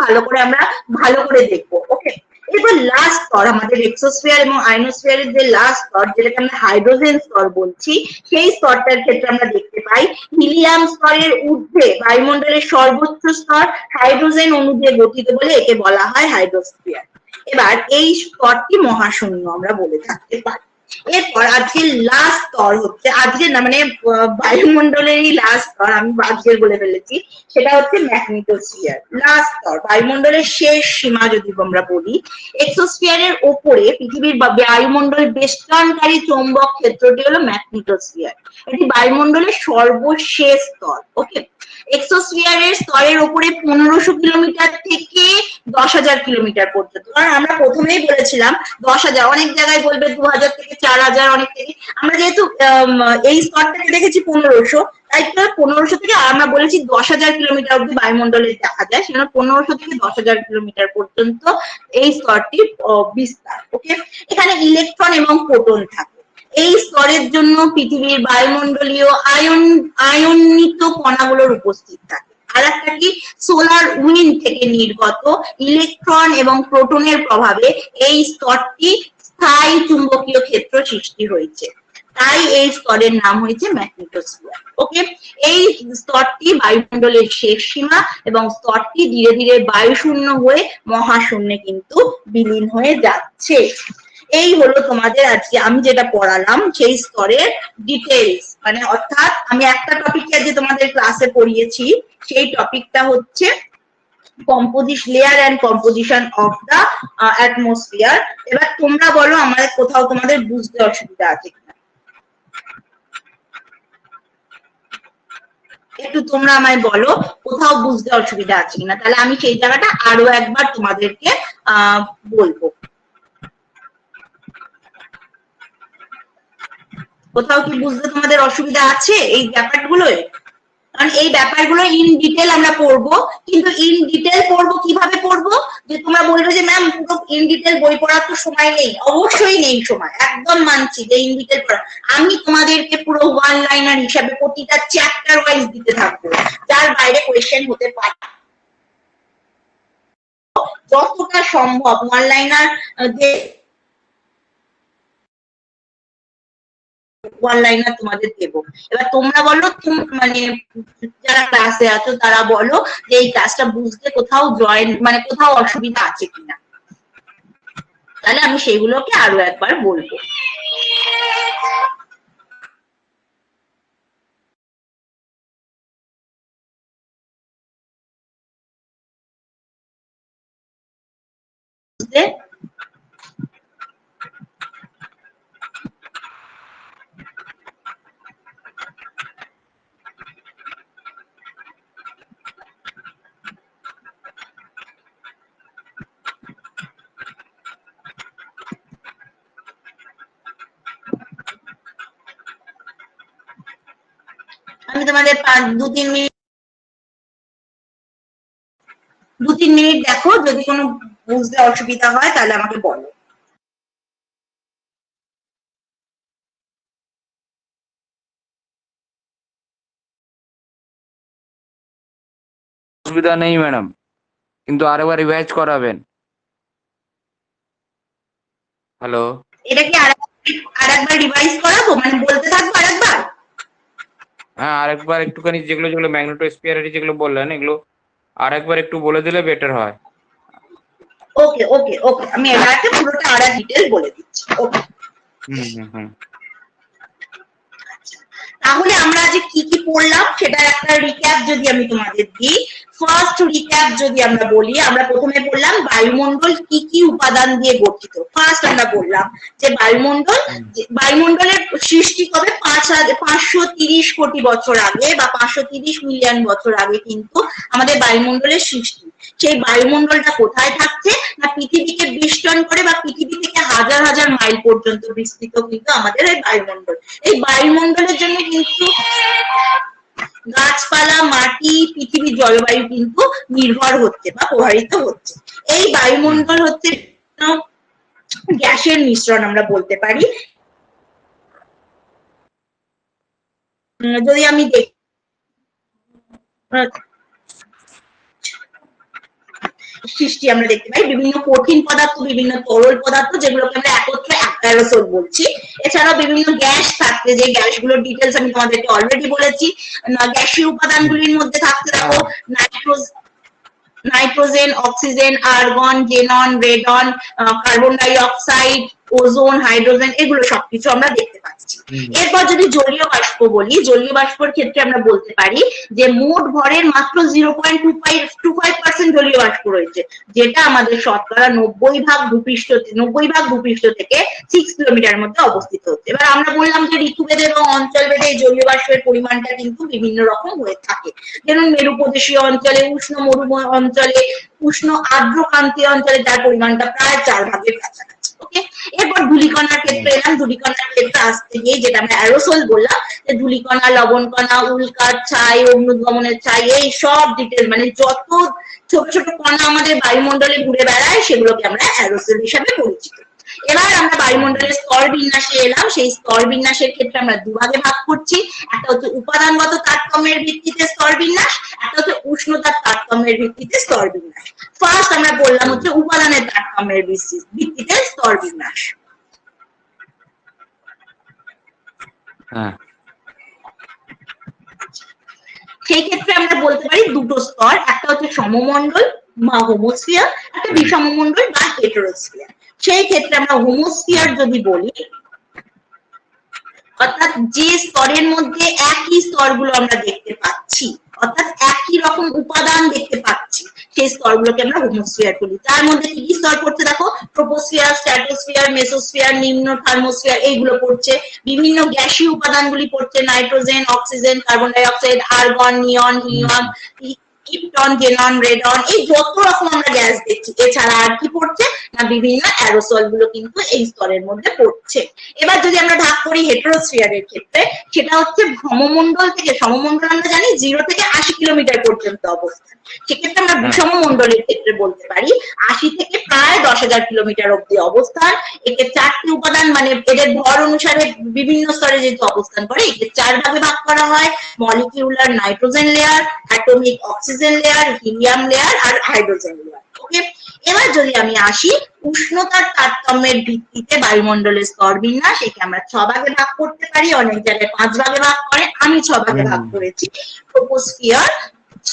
আমরা ভালো করে দেখবো। ওকে, এবার লাস্ট স্তর আমাদের এক্সোস্ফিয়ার এবং আয়নোস্ফিয়ারের যে লাস্ট স্তর, যেটাকে আমরা হাইড্রোজেন স্তর বলছি, সেই স্তরটার ক্ষেত্রে আমরা দেখতে পাই হিলিয়াম স্তরের ঊর্ধ্বে বায়ুমণ্ডলের সর্বোচ্চ স্তর হাইড্রোজেন অণু দিয়ে গঠিত বলে একে বলা হয় হাইড্রোস্ফিয়ার। এবার এই স্তরটি মহাশূন্য আমরা বলে থাকতে পারি। এরপর আজকের লাস্ট স্তর হচ্ছে, আজকের না মানে বায়ুমণ্ডলেরই লাস্ট স্তর, আমি আজকের বলে ফেলেছি, সেটা হচ্ছে ম্যাগনেটোস্ফিয়ার। লাস্ট স্তর, বায়ুমণ্ডলের শেষ সীমা যদি আমরা বলি, এক্সোস্ফিয়ারের ওপরে পৃথিবীর বা বায়ুমণ্ডল বেষ্টনকারী চৌম্বক ক্ষেত্রটি হলো ম্যাগনেটোস্ফিয়ার। এটি বায়ুমণ্ডলের সর্বশেষ স্তর। ওকে, এক্সোস্ফিয়ারের স্তরের উপরে 1500 কিলোমিটার থেকে 10,000 কিলোমিটার পর্যন্ত। কারণ আমরা প্রথমেই বলেছিলাম 10,000, অনেক জায়গায় বলবে 2000 থেকে 4000, অনেক থেকে আমরা যেহেতু এই স্তরটাকে দেখেছি 1500, তাই 1500 থেকে আমরা বলেছি 10,000 কিলোমিটার অব্দি বায়ুমণ্ডলে দেখা যায়, সেজন্য 1500 থেকে 10,000 কিলোমিটার পর্যন্ত এই স্তরটি বিস্তার। ওকে, এখানে ইলেকট্রন এবং প্রোটন থাকে। এই স্তরের জন্য পৃথিবীর বায়ুমণ্ডলীয় আয়নিত কণাগুলোর উপস্থিত থাকে। আর একটা কি, সোলার উইন্ড থেকে নির্গত ইলেকট্রন এবং প্রোটনের প্রভাবে এই স্তরটি স্থায়ী চুম্বকীয় ক্ষেত্র সৃষ্টি হয়েছে, তাই এই স্তরের নাম হয়েছে ম্যাগনেটোস্ফিয়ার। ওকে, এই স্তরটি বায়ুমণ্ডলের শেষ সীমা এবং স্তরটি ধীরে ধীরে বায়ুশূন্য হয়ে মহাশূন্যে কিন্তু বিলীন হয়ে যাচ্ছে। এই হলো তোমাদের আজকে আমি যেটা পড়ালাম সেই স্তরের ডিটেলস, মানে অর্থাৎ আমি একটা টপিক আজকে তোমাদের ক্লাসে পড়িয়েছি, সেই টপিকটা হচ্ছে composition, layer and composition of the atmosphere. এবার তোমরা বলো আমাদের কোথাও তোমাদের বুঝতে অসুবিধা আছে কিনা, একটু তোমরা আমায় বলো কোথাও বুঝতে অসুবিধা আছে কিনা, তাহলে আমি সেই জায়গাটা আরো একবার তোমাদেরকে বলবো। কোথাও কি বুঝতে তোমাদের অসুবিধা আছে এই ব্যাপারগুলোয়? কারণ এই ব্যাপারগুলো ইন ডিটেল আমরা পড়বো, কিন্তু ইন ডিটেল পড়বো কিভাবে পড়বো, যে তোমরা বলবে যে ম্যাম পুরো ইন ডিটেল বই পড়ার তো সময় নেই। অবশ্যই নেই সময়, একদম মানছি যে ইন ডিটেল পড়া। আমি তোমাদেরকে পুরো ওয়ান লাইনার হিসাবে প্রতিটা চ্যাপ্টার ওয়াইজ দিতে থাকবো, যার বাইরে কোয়েশ্চেন হতে পারে। যতটা সম্ভব ওয়ান লাইনার যে ওয়ান লাইনার তোমাদের দেবো। এবার তোমরা বলো, মানে যারা ক্লাসে আছো তারা বলো যে এই ক্লাসটা বুঝতে কোথাও জয়েন, মানে কোথাও অসুবিধা আছে কিনা, তাহলে আমি সেগুলোকে আরো একবার বলবো। বুঝতে আমি তোমাদের 2-3 মিনিট দেখো, যদি কোনো বুঝতে অসুবিধা হয় তাহলে আমাকে বলো। অসুবিধা নেই ম্যাডাম, কিন্তু আরেকবার রিভাইজ করাবেন। হ্যালো, এটা কি আরেকবার রিভাইজ করাবো, মানে বলতে থাকবো আরেকবার? হ্যাঁ আরেকবার একটুখানি যেগুলো যেগুলো ম্যাগনেটোস্ফিয়ার যেগুলো বললেন এগুলো আরেকবার একটু বলে দিলে বেটার হয়। ওকে ওকে ওকে, আমি এটাকে পুরোটা আরেক ডিটেল বলে দিচ্ছি। ওকে, তাহলে আমরা যে কি কি পড়লাম সেটা একটা রিক্যাপ যদি আমি তোমাদের দিই। ফার্স্ট রিক্যাপ যদি আমরা বলি, আমরা প্রথমে বললাম বায়ুমণ্ডল কি কি উপাদান দিয়ে গঠিত। ফার্স্ট আমরা বললাম যে বায়ুমণ্ডলের সৃষ্টি কবে 530 কোটি বছর আগে বা 530 মিলিয়ন বছর আগে কিন্তু আমাদের বায়ুমণ্ডলের সৃষ্টি। সেই বায়ুমণ্ডলটা কোথায় থাকছে না পৃথিবীকে বেষ্টন করে বা পৃথিবী থেকে হাজার হাজার মাইল পর্যন্ত বিস্তৃত কিন্তু আমাদের এই বায়ুমণ্ডল। এই বায়ুমণ্ডলের জন্য কিন্তু গাছপালা, মাটি, পৃথিবীর জলবায়ু কিন্তু নির্ভর হচ্ছে বা প্রভাবিত হচ্ছে। এই বায়ুমণ্ডল হচ্ছে গ্যাসের মিশ্রণ আমরা বলতে পারি। যদি আমি দেখি সৃষ্টি আমরা দেখতে পাই বিভিন্ন কঠিন পদার্থ, বিভিন্ন তরল পদার্থ, যেগুলোকে আমরা একত্রে অ্যারোসোল বলছি। এছাড়াও বিভিন্ন গ্যাস থাকতে, যে গ্যাসগুলোর ডিটেলস আমি তোমাদেরকে অলরেডি বলেছি। গ্যাসীয় উপাদানগুলির মধ্যে থাকতে থাকো nitrogen, oxygen, argon, xenon, radon, carbon dioxide, ozone, hydrogen, এগুলো সবকিছু আমরা দেখতে পাচ্ছি। এরপর যদি জলীয় বাষ্প বলি, জলীয় বাষ্পর ক্ষেত্রে আমরা বলতে পারি যে মোট ভরের মাত্র 0.25% জলীয় বাষ্প রয়েছে, যেটা আমাদের শতকরা 90 ভাগ ভূপৃষ্ঠ থেকে 6 কিলোমিটার মধ্যে অবস্থিত হচ্ছে। এবার আমরা বললাম যে ঋতুভেদে এবং অঞ্চলভেদে এই জলীয় বাষ্পের পরিমাণটা কিন্তু বিভিন্ন রকম হয়ে থাকে। যেমন মেরুপ্রদেশীয় অঞ্চলে, উষ্ণ মরুভূমি অঞ্চলে, উষ্ণ আর্দ্র ক্রান্তীয় অঞ্চলে যার পরিমাণটা প্রায় 4 ভাগের কাছাকাছি। ওকে, এরপর ধূলিকণার ক্ষেত্রে এলাম। ধূলিকণার ক্ষেত্রে আসতে গিয়ে যেটা আমরা অ্যারোসোল বললাম, যে ধূলিকণা, লবণকণা, উল্কার ছাই, অগ্নুদ্গমনের ছাই, এই সব ডিটেল মানে যত ছোট ছোট কণা আমাদের বায়ুমণ্ডলে ঘুরে বেড়ায় সেগুলোকে আমরা অ্যারোসোল হিসাবে পরিচিত। এবার আমরা বায়ুমণ্ডলের স্তর বিন্যাসে এলাম। সেই স্তর বিন্যাসের ক্ষেত্রে আমরা দুভাগে ভাগ করছি, একটা হচ্ছে উপাদানগত তারতম্যের ভিত্তিতে স্তর বিন্যাস, একটা হচ্ছে উষ্ণতার তারতম্যের ভিত্তিতে স্তর বিন্যাস। ফার্স্ট আমরা বললাম হচ্ছে উপাদানের তারতম্যের ভিত্তিতে স্তর বিন্যাস। সেই ক্ষেত্রে আমরা বলতে পারি দুটো স্তর, একটা হচ্ছে সমমণ্ডল বা হোমোস্ফিয়ার, একটা বিষমমণ্ডল বা হেটেরোস্ফিয়ার। সেই ক্ষেত্রে আমরা হোমোস্ফিয়ার যদি বলি, অর্থাৎ যে স্তরের মধ্যে একই স্তরগুলো আমরা দেখতে পাচ্ছি, অর্থাৎ একই রকম উপাদান দেখতে পাচ্ছি, সেই স্তরগুলোকে আমরা হোমোস্ফিয়ার বলি। তার মধ্যে কি কি স্তর পড়ছে দেখো, ট্রোপোস্ফিয়ার, স্ট্র্যাটোস্ফিয়ার, মেসোস্ফিয়ার, নিম্ন থার্মোস্ফিয়ার, এইগুলো পড়ছে। বিভিন্ন গ্যাসীয় উপাদানগুলি পড়ছে, nitrogen, oxygen, carbon dioxide, argon, neon, helium, krypton, xenon, radon, এই যত রকম আমরা গ্যাস দেখছি। এছাড়া আর কি পড়ছে না, বিভিন্ন অ্যারোসল গুলো কিন্তু এই স্তরের মধ্যে পড়ছে। এবার যদি আমরা ভাগ করি হেটেরোস্ফিয়ারের ক্ষেত্রে, সেটা হচ্ছে সমমণ্ডল থেকে, সমমণ্ডল আমরা জানি 0 থেকে 80 কিলোমিটার পর্যন্ত অবস্থান। সেক্ষেত্রে আমরা বিষমমণ্ডলের ক্ষেত্রে বলতে পারি 80 থেকে প্রায় 10,000 কিলোমিটার অব্দি অবস্থান। একে 4টি উপাদান, মানে এদের ভর অনুসারে বিভিন্ন স্তরে যেহেতু অবস্থান করে, একে 4 ভাগে ভাগ করা হয়। Molecular nitrogen layer, atomic oxygen layer, helium layer আর হাইড্রোজেন লেয়ার। ওকে, এবার যদি আমি আসি উষ্ণতার তারতম্যের ভিত্তিতে বায়ুমণ্ডলের স্তর বিন্যাস, একে আমরা 6 ভাগে ভাগ করতে পারি। অনেক জায়গায় 5 ভাগে ভাগ করে, আমি 6 ভাগে ভাগ করেছি। Troposphere,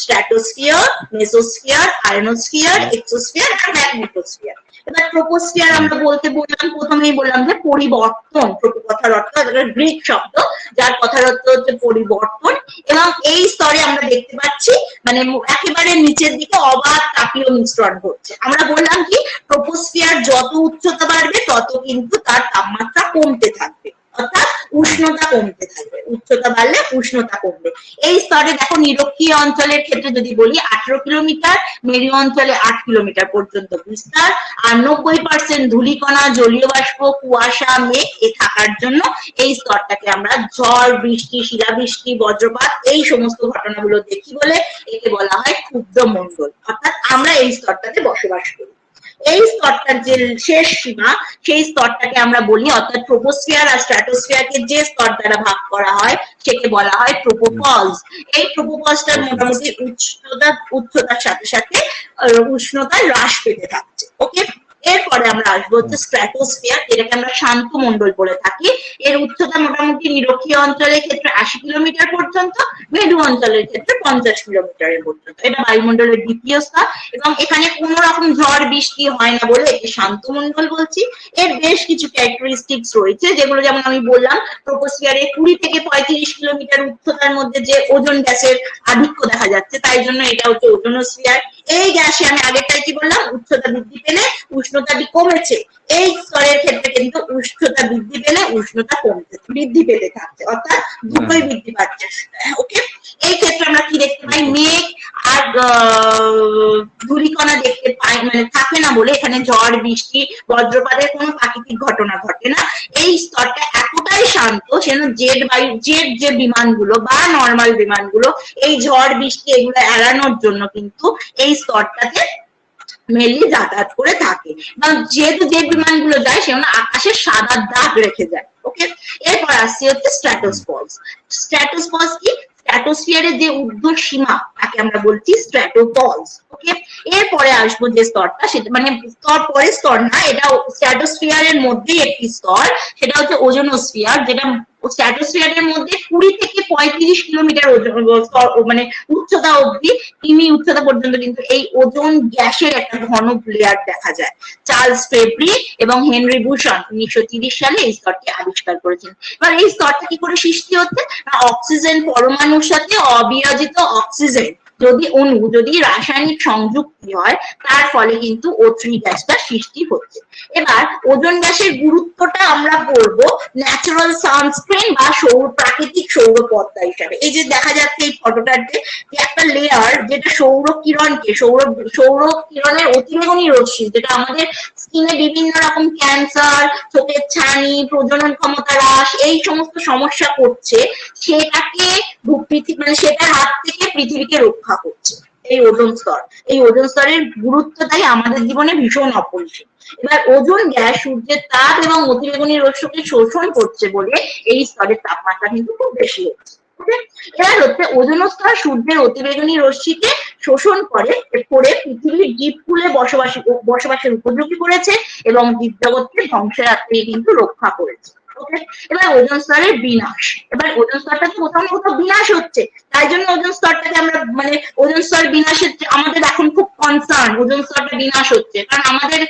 stratosphere, mesosphere, ionosphere, exosphere আর ম্যাগনেটোস্ফিয়ার। এবার ট্রোপোস্ফিয়ার আমরা বলতে বললাম, প্রথমেই বললাম যে পরিবর্তন। ট্রোপো কথার অর্থ গ্রিক শব্দ, যার কথার অর্থ হচ্ছে পরিবর্তন। এবং এই স্তরে আমরা দেখতে পাচ্ছি মানে একেবারে নিচের দিকে অবাধ তাপীয় মিশ্রণ ঘটছে। আমরা বললাম কি, ট্রোপোস্ফিয়ার যত উচ্চতা বাড়বে তত কিন্তু তার তাপমাত্রা কমতে থাকবে, অর্থাৎ উষ্ণতা কমতে থাকবে। উচ্চতা বাড়লে উষ্ণতা কমবে। এই স্তরে দেখো নিরক্ষীয় অঞ্চলের ক্ষেত্রে যদি বলি 18 কিলোমিটার, মেরু অঞ্চলে 8 কিলোমিটার পর্যন্ত বিস্তার। আর 90% ধূলিকণা, জলীয় বাষ্প, কুয়াশা, মেঘ এ থাকার জন্য এই স্তরটাকে আমরা ঝড়, বৃষ্টি, শিলাবৃষ্টি, বজ্রপাত এই সমস্ত ঘটনাগুলো দেখি বলে একে বলা হয় ক্ষুদ্র মণ্ডল। অর্থাৎ আমরা এই স্তরটাতে বসবাস করি। এই স্তরটার যে শেষ সীমা, সেই স্তরটাকে আমরা বলি, অর্থাৎ ট্রোপোস্ফিয়ার আর স্ট্র্যাটোস্ফিয়ারকে যে স্তর দ্বারা ভাগ করা হয় সেকে বলা হয় ট্রোপোপজ। এই ট্রোপোপজটার মোটামুটি উচ্চতার সাথে সাথে উষ্ণতা হ্রাস পেতে থাকছে। ওকে, এরপরে আমরা আসবো হচ্ছে স্ট্র্যাটোস্ফিয়ার, যেটাকে আমরা শান্ত মণ্ডল বলে থাকি। এর উচ্চতা মোটামুটি নিরক্ষীয় অঞ্চলের ক্ষেত্রে 80 কিলোমিটার পর্যন্ত, মেরু অঞ্চলের ক্ষেত্রে 50 কিলোমিটারের পর্যন্ত। এটা বায়ুমণ্ডলের দ্বিতীয় স্তর এবং এখানে কোনো রকম ঝড় বৃষ্টি হয় না বলে একে শান্ত মণ্ডল বলছি। এর বেশ কিছু ক্যারেক্টারিস্টিক্স রয়েছে, যেগুলো যেমন আমি বললাম, ট্রোপোস্ফিয়ারে 20 থেকে 35 কিলোমিটার উচ্চতার মধ্যে যে ওজোন গ্যাসের আধিক্য দেখা যাচ্ছে, তাই জন্য এটা হচ্ছে ওজোনোস্ফিয়ার। এই গ্যাসে আমি আগেরটাই কি বললাম, উচ্চতা বৃদ্ধি পেলে উষ্ণতাটি কমেছে। এই স্তরের ক্ষেত্রে কিন্তু উষ্ণতা বৃদ্ধি পেলে উষ্ণতা বৃদ্ধি পেতে থাকছে, অর্থাৎ দুটোই বৃদ্ধি পাচ্ছে। ওকে, এই ক্ষেত্রে আমরা কি দেখতে পাই, মেঘ আর ধূলিকণা দেখতে পাই, মানে থাকে না বলে এখানে ঝড়, বৃষ্টি, বজ্রপাতের কোনো প্রাকৃতিক ঘটনা ঘটে না। এই স্তরটা এতটাই শান্ত যেন জেট যে বিমানগুলো বা নর্মাল বিমানগুলো এই ঝড় বৃষ্টি এগুলো এড়ানোর জন্য কিন্তু এই স্তরটাতে মেলিয়ে যাতায়াত করে থাকে। এবং যেহেতু যে বিমানগুলো যায় সেগুলো আকাশে সাদা দাগ রেখে যায়। ওকে, এরপর আসছে হচ্ছে স্ট্র্যাটোপজ। স্ট্র্যাটোপজ কি, স্ট্র্যাটোস্ফিয়ারের যে ঊর্ধ্ব সীমা তাকে আমরা বলছি স্ট্র্যাটোপজ। ওকে, এরপরে আসবো যে স্তরটা, সেটা মানে স্তর পরে স্তর না, এটা স্ট্র্যাটোস্ফিয়ারের মধ্যেই একটি স্তর, সেটা হচ্ছে ওজোনোস্ফিয়ার, যেটা স্ট্র্যাটোস্ফিয়ারের মধ্যে 20 থেকে 35 কিলোমিটার মানে উচ্চতা অবধি, কিমি উচ্চতা পর্যন্ত কিন্তু এই ওজোন গ্যাসের একটা ঘন লেয়ার দেখা যায়। চার্লস ফেব্রি এবং হেনরি বুশন 1930 সালে এই স্তরটি আবিষ্কার করেছেন। এবার এই স্তরটা কি করে সৃষ্টি হচ্ছে না, অক্সিজেন পরমাণুর সাথে অবিয়োজিত অক্সিজেন যদি রাসায়নিক সংযুক্তি হয়, তার ফলে কিন্তু O3 গ্যাসটা সৃষ্টি হচ্ছে। এবার ওজোন গ্যাসের গুরুত্বটা আমরা বলবো ন্যাচারাল সানস্ক্রিন বা প্রাকৃতিক সৌর পর্দা হিসাবে। এই যে দেখা যাচ্ছে এই ফটোটাতে একটা লেয়ার, যেটা সৌর কিরণের অতিবেগুনি রশ্মি, যেটা আমাদের স্কিনে বিভিন্ন রকম ক্যান্সার, চোখের ছানি, প্রজনন ক্ষমতা হ্রাস এই সমস্ত সমস্যা করছে, সেটাকে মানে সেটার হাত থেকে পৃথিবীকে রক্ষা করছে। এই ওজোন স্তর। এই ওজোন স্তরের গুরুত্ব তাই আমাদের জীবনে ভীষণ অপরিসীম। এবার ওজোন গ্যাস সূর্যের তাপ এবং অতিবেগুনি রশ্মিকে শোষণ করছে বলে এই স্তরের তাপমাত্রা কিন্তু খুব বেশি হচ্ছে। এবার হচ্ছে ওজোন স্তর সূর্যের অতিবেগুনি রশ্মিকে শোষণ করে পৃথিবীর জীবকুলে বসবাসের উপযোগী করেছে এবং জীবজগৎকে ধ্বংসের হাত থেকে কিন্তু রক্ষা করেছে। এবার ওজোন স্তরের বিনাশ। এবার ওজোন স্তরটা তো কোথাও না কোথাও বিনাশ হচ্ছে, তাই জন্য ওজোন স্তরটাকে আমরা মানে ওজোন স্তর বিনাশের আমাদের এখন খুব কনসার্ন, ওজোন স্তরটা বিনাশ হচ্ছে কারণ আমাদের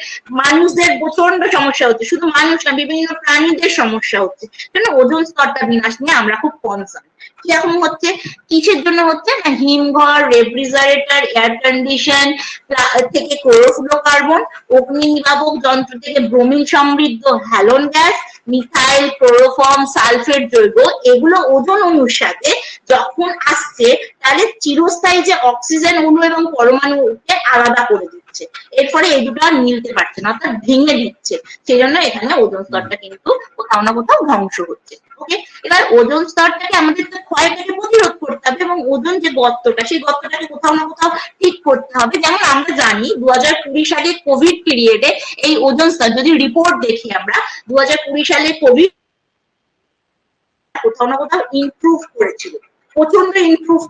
মানুষদের প্রচন্ড সমস্যা হচ্ছে, শুধু মানুষ না বিভিন্ন প্রাণীদের সমস্যা হচ্ছে, জন্য ওজোন স্তরটা বিনাশ নিয়ে আমরা খুব কনসার্ন। কিরকম হচ্ছে, কিসের জন্য হচ্ছে না, হিমঘর, রেফ্রিজারেটর, এয়ার কন্ডিশন থেকে ক্লোরোফ্লোরোকার্বন, অগ্নি নির্বাপক যন্ত্র থেকে ব্রোমিন সমৃদ্ধ halon gas, methyl, chloroform, sulphate যৌগ, এগুলো ওজোন অণুর সাথে যখন আসছে তাহলে চিরস্থায়ী যে অক্সিজেন অণু এবং পরমাণুকে আলাদা করে দিচ্ছে, এর ফলে এই দুটো আর মিলতে পারছে না, অর্থাৎ ভেঙে দিচ্ছে, সেই জন্য এখানে ওজোন স্তরটা কিন্তু কোথাও না কোথাও ধ্বংস হচ্ছে। ওকে, এবার ওজোন স্তরটাকে আমাদের ক্ষয়টাকে প্রতিরোধ করতে হবে এবং ওজোন যে গর্তটা, সেই গর্তটাকে কোথাও না কোথাও ঠিক করতে হবে। যেমন আমরা জানি 2020 সালে কোভিড পিরিয়ডে এই ওজোন স্তর, যদি রিপোর্ট দেখি আমরা 2020 সালে কোভিড কোথাও না কোথাও ইমপ্রুভ করেছিল, প্রচন্ড ইমপ্রুভ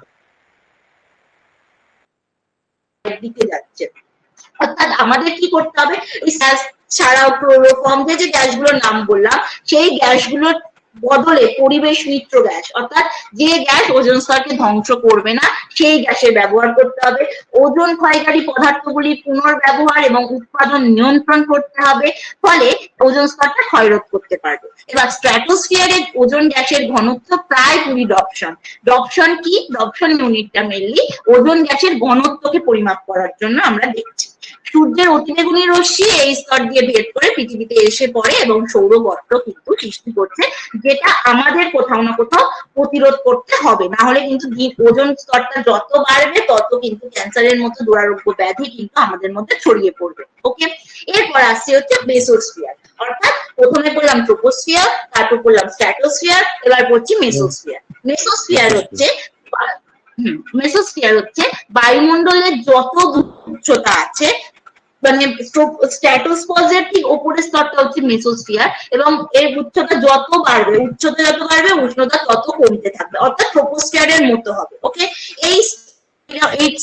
দিকে যাচ্ছে। অর্থাৎ আমাদের কি করতে হবে, এই ছাড়াও ক্লোরোফর্ম যে গ্যাসগুলোর নাম বললাম, সেই গ্যাসগুলোর বদলে পরিবেশ মিত্র গ্যাস, অর্থাৎ যে গ্যাস ওজোন স্তরকে ধ্বংস করবে না সেই গ্যাসের ব্যবহার করতে হবে। ওজোন ক্ষয়কারী পদার্থগুলি পুনর্ব্যবহার এবং উৎপাদন নিয়ন্ত্রণ করতে হবে, ফলে ওজোন স্তরটা ক্ষয়রোধ করতে পারবে। এবার স্ট্র্যাটোস্ফিয়ারে ওজোন গ্যাসের ঘনত্ব প্রায় 20 ডপসন। ডপসন কি, ডপসন ইউনিটটা মেনলি ওজোন গ্যাসের ঘনত্বকে পরিমাপ করার জন্য আমরা দেখছি। সূর্যের অতিবেগুনি রশ্মি এই স্তর দিয়ে ভেদ করে পৃথিবীতে এসে পড়ে এবং সৌরগর্ত কিন্তু সৃষ্টি করছে, যেটা আমাদের কোথাও না কোথাও প্রতিরোধ করতে হবে, না হলে কিন্তু ওজোন স্তরটা যত বাড়বে তত কিন্তু ক্যান্সারের মতো দুরারোগ্য ব্যাধি কিন্তু আমাদের মধ্যে ছড়িয়ে পড়বে। ওকে, এরপর আসছে হচ্ছে মেসোস্ফিয়ার, অর্থাৎ প্রথমে বললাম ট্রোপোস্ফিয়ার, তারপর বললাম স্ট্র্যাটোস্ফিয়ার, এবার পড়ছি মেসোস্ফিয়ার। মেসোস্ফিয়ার হচ্ছে বায়ুমণ্ডলের যত উচ্চতা আছে, মানে স্ট্র্যাটোস্ফিয়ারের ঠিক উপরের স্তরটা হচ্ছে মেসোস্ফিয়ার, এবং এর উচ্চতা যত বাড়বে উষ্ণতা তত কমতে থাকবে, অর্থাৎ ট্রোপোস্ফিয়ারের মতো হবে। ওকে, এই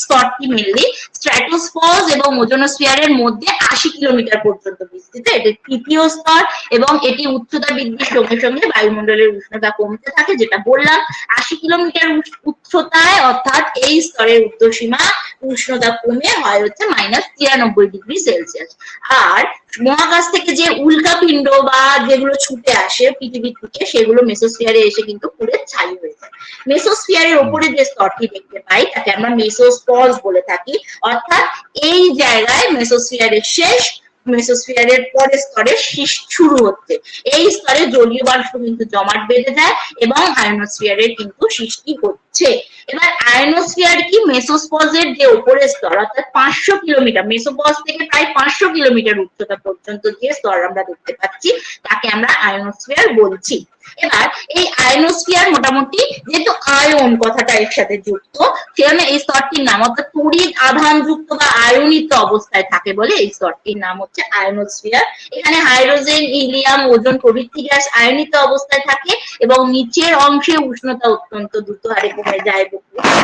স্তরটি মেনলি স্ট্র্যাটোস্ফিয়ার এবং ওজোনোস্ফিয়ারের মধ্যে 80 কিলোমিটার পর্যন্ত বিস্তৃত। এটি তৃতীয় স্তর এবং এটি উচ্চতা বৃদ্ধির সঙ্গে সঙ্গে বায়ুমণ্ডলের উষ্ণতা কমতে থাকে, যেটা বললাম 80 কিলোমিটার উচ্চতায়, অর্থাৎ এই স্তরের ঊর্ধ্বসীমা উষ্ণতা কমে হয় হচ্ছে -93°C। আর মহাকাশ থেকে যে উল্কাপিণ্ড বা যেগুলো ছুটে আসে পৃথিবীর দিকে, সেগুলো মেসোস্ফিয়ারে এসে কিন্তু পুরো ছাই হয়ে যায়। মেসোস্ফিয়ারের উপরে যে স্তরটি দেখতে পাই তাকে আমরা মেসোস্পজ বলে থাকি, অর্থাৎ এই জায়গায় মেসোস্ফিয়ারের শেষ, মেসোস্ফিয়ারের পরের স্তরে শুরু হচ্ছে। এই স্তরে জলীয় বাষ্প কিন্তু জমাট বেঁধে যায় এবং আয়নোস্ফিয়ারের কিন্তু সৃষ্টি হচ্ছে। এবার আয়নোস্ফিয়ার কি, মেসোস্পজের যে উপরের স্তর, অর্থাৎ 500 কিলোমিটার, মেসোপজ থেকে প্রায় 500 কিলোমিটার উচ্চতা পর্যন্ত যে স্তর আমরা দেখতে পাচ্ছি তাকে আমরা আয়নোস্ফিয়ার বলছি। এবার এই আয়নোস্ফিয়ার মোটামুটি যেহেতু আয়ন কথাটা এর সাথে যুক্ত, সেজন্য এই স্তরটির নাম, অর্থাৎ তড়িৎ আধান যুক্ত বা আয়নিত অবস্থায় থাকে বলে এই স্তরটির নাম হচ্ছে আয়নোস্ফিয়ার। এখানে হাইড্রোজেন, হিলিয়াম, ওজোন প্রভৃতি গ্যাস আয়নিত অবস্থায় থাকে এবং নিচের অংশে উষ্ণতা অত্যন্ত দ্রুত হারে কমে যায়,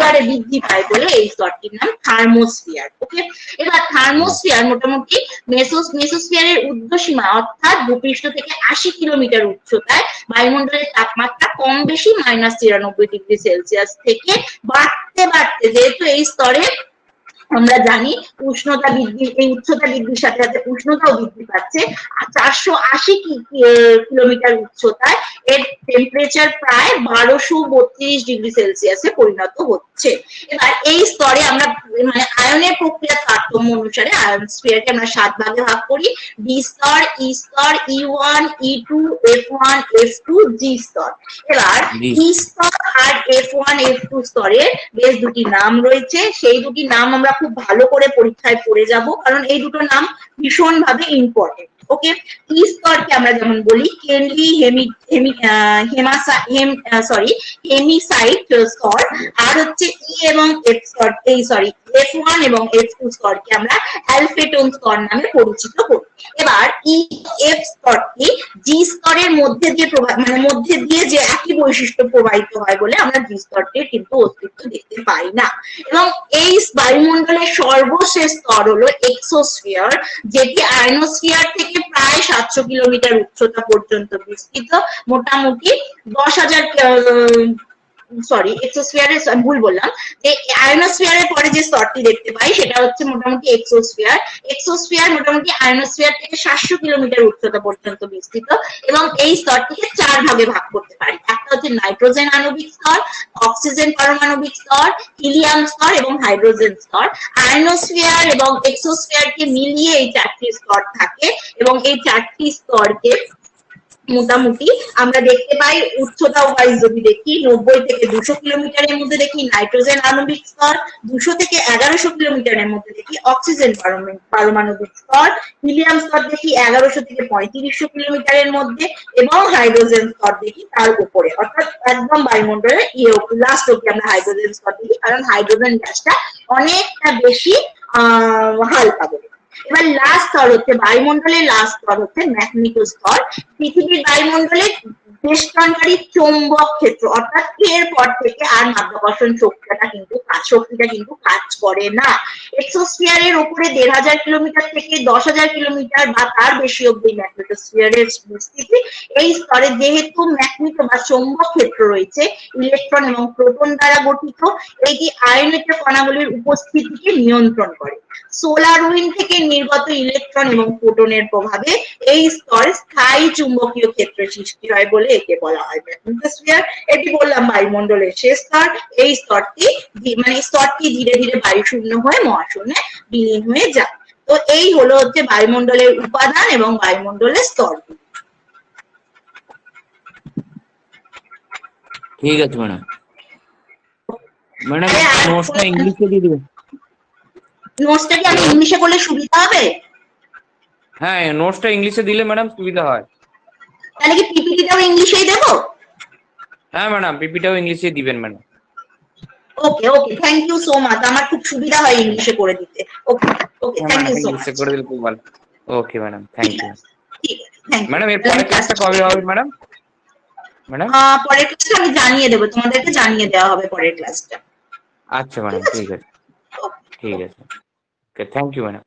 হারে বৃদ্ধি পায় বলে এই স্তরটির নাম থার্মোস্ফিয়ার। ওকে, এবার থার্মোস্ফিয়ার মোটামুটি মেসোস্ফিয়ারের ঊর্ধ্বসীমা, অর্থাৎ ভূপৃষ্ঠ থেকে 80 কিলোমিটার উচ্চতায় বায়ুমণ্ডলের তাপমাত্রা কম বেশি -93°C থেকে বাড়তে বাড়তে, যেহেতু এই স্তরে আমরা জানি উষ্ণতা বৃদ্ধি, এই উচ্চতা বৃদ্ধির সাথে সাথে উষ্ণতাও বৃদ্ধি পাচ্ছে, 480 কিলোমিটার উচ্চতায় এর টেম্পারেচার প্রায় 1232°C পরিণত হচ্ছে। এবার এই স্তরে আমরা মানে আয়নের প্রক্রিয়ার তারতম্য অনুসারে আয়নোস্ফিয়ারকে আমরা 7 ভাগে ভাগ করি: ডি স্তর, ই স্তর, E1, E2, F1, F2, G স্তর। এবার ই স্তর আর F1, F2 স্তরের বেশ দুটি নাম রয়েছে, সেই দুটি নাম আমরা খুব ভালো করে পরীক্ষায় পড়ে যাব, কারণ এই দুটো নাম ভীষণ ভাবে ইম্পর্টেন্ট। ওকে, ই স্তরকে আমরা যেমন বলি কেনলি হেমিসাইট স্তর, আর হচ্ছে ই এবং এফ স্তর, এই সরি F1 এবং F2 স্তরকে আমরা অ্যালফেটন স্তর নামে পরিচিত করি। এবার ই এফ স্তরটি জি স্তরের মধ্যে দিয়ে মধ্যে দিয়ে যে একই বৈশিষ্ট্য প্রবাহিত হয় বলে আমরা জি স্তরটির কিন্তু অস্তিত্ব দেখতে পাই না। এবং এই বায়ুমণ্ডলের সর্বশেষ স্তর হলো এক্সোস্ফিয়ার, যেটি আয়নোস্ফিয়ার থেকে প্রায় 700 কিলোমিটার উচ্চতা পর্যন্ত বিস্তৃত। মোটামুটি 10,000 সরি এক্সোস্ফিয়ারের ভুল বললাম, যে আয়নোস্ফিয়ারের পরে যে স্তরটি দেখতে পাই সেটা হচ্ছে মোটামুটি এক্সোস্ফিয়ার। এক্সোস্ফিয়ার মোটামুটি আয়নোস্ফিয়ার থেকে 700 কিলোমিটার উচ্চতা পর্যন্ত বিস্তৃত এবং এই স্তরটিকে 4 ভাগে ভাগ করতে পারি। একটা হচ্ছে নাইট্রোজেন আণবিক স্তর, অক্সিজেন পারমাণবিক স্তর, হিলিয়াম স্তর এবং হাইড্রোজেন স্তর। আয়নোস্ফিয়ার এবং এক্সোস্ফিয়ারকে মিলিয়ে এই 4টি স্তর থাকে এবং এই 4টি স্তরকে মোটামুটি আমরা দেখতে পাই উচ্চতা ওয়াইজ যদি দেখি 90 থেকে 200 কিলোমিটারের মধ্যে দেখি নাইট্রোজেন আণবিক স্তর, 200 থেকে 1100 কিলোমিটারের মধ্যে দেখি অক্সিজেন পারমাণবিক স্তর, হিলিয়াম স্তর দেখি 1100 থেকে 3500 কিলোমিটারের মধ্যে এবং হাইড্রোজেন স্তর দেখি তার উপরে, অর্থাৎ একদম বায়ুমণ্ডলের লাস্ট অব্দি আমরা হাইড্রোজেন স্তর দেখি, কারণ হাইড্রোজেন গ্যাসটা অনেকটা বেশি হালকা বলে। এবার লাস্ট স্তর হচ্ছে বায়ুমণ্ডলের লাস্ট স্তর হচ্ছে ম্যাগনেটোস্ফিয়ার। পৃথিবীর বায়ুমণ্ডলে বেষ্টনকারী চৌম্বক ক্ষেত্র, অর্থাৎ এর পর থেকে আর মাধ্যাকর্ষণ শক্তিটা কিন্তু কাজ করে না। এক্সোস্ফিয়ারের উপরে 1,500 কিলোমিটার থেকে 10,000 কিলোমিটার বা তার বেশি অব্দি ম্যাগনেটোস্ফিয়ারের বিস্তৃতি। এই স্তরে যেহেতু ম্যাগনেটো বা চৌম্বক ক্ষেত্র রয়েছে, ইলেকট্রন এবং প্রোটন দ্বারা গঠিত, এটি আয়নিত কণাগুলির উপস্থিতিকে নিয়ন্ত্রণ করে। সোলার উইন্ড থেকে নির্গত ইলেকট্রন এবং প্রোটনের প্রভাবে এই স্তরে স্থায়ী চুম্বকীয় ক্ষেত্রের সৃষ্টি হয় বলে একে বলা হয় ম্যাগনেটোস্ফিয়ার। এটি বললাম বায়ুমণ্ডলের শেষ স্তর। এই স্তরটি ধীরে ধীরে বায়ু শূন্য হয়ে মহাশূন্যে বিলীন হয়ে যায়। তো এই হলো হচ্ছে বায়ুমণ্ডলের উপাদান এবং বায়ুমণ্ডলের স্তর। ঠিক আছে ম্যাডাম। ম্যাডাম নোটসটা ইংলিশে দিয়ে দিবেন। নোটসটা কি আমি ইংলিশে করলে সুবিধা হবে? হ্যাঁ, নোটসটা ইংলিশে দিলে ম্যাডাম সুবিধা হয়। তাহলে কি পিপিটিটাও ইংলিশেই দেবো? হ্যাঁ ম্যাডাম, পিপিটাও ইংলিশে দিবেন madam. Okay okay, thank you so much. আমার খুব সুবিধা হয় ইংলিশে করে দিতে। Okay okay, thank you so much. ইংলিশে করে দিলে খুব ভালো। Okay madam, thank you. ঠিক আছে, থ্যাংক ইউ ম্যাডাম এর পরের ক্লাসটা কবে হবে ম্যাডাম? ম্যাডাম পরের ক্লাসটা আমি জানিয়ে দেবো, তোমাদেরকে জানিয়ে দেওয়া হবে পরের ক্লাসটা। আচ্ছা ম্যাডাম, ঠিক আছে, ঠিক আছে। ওকে, থ্যাংক ইউ ম্যাডাম।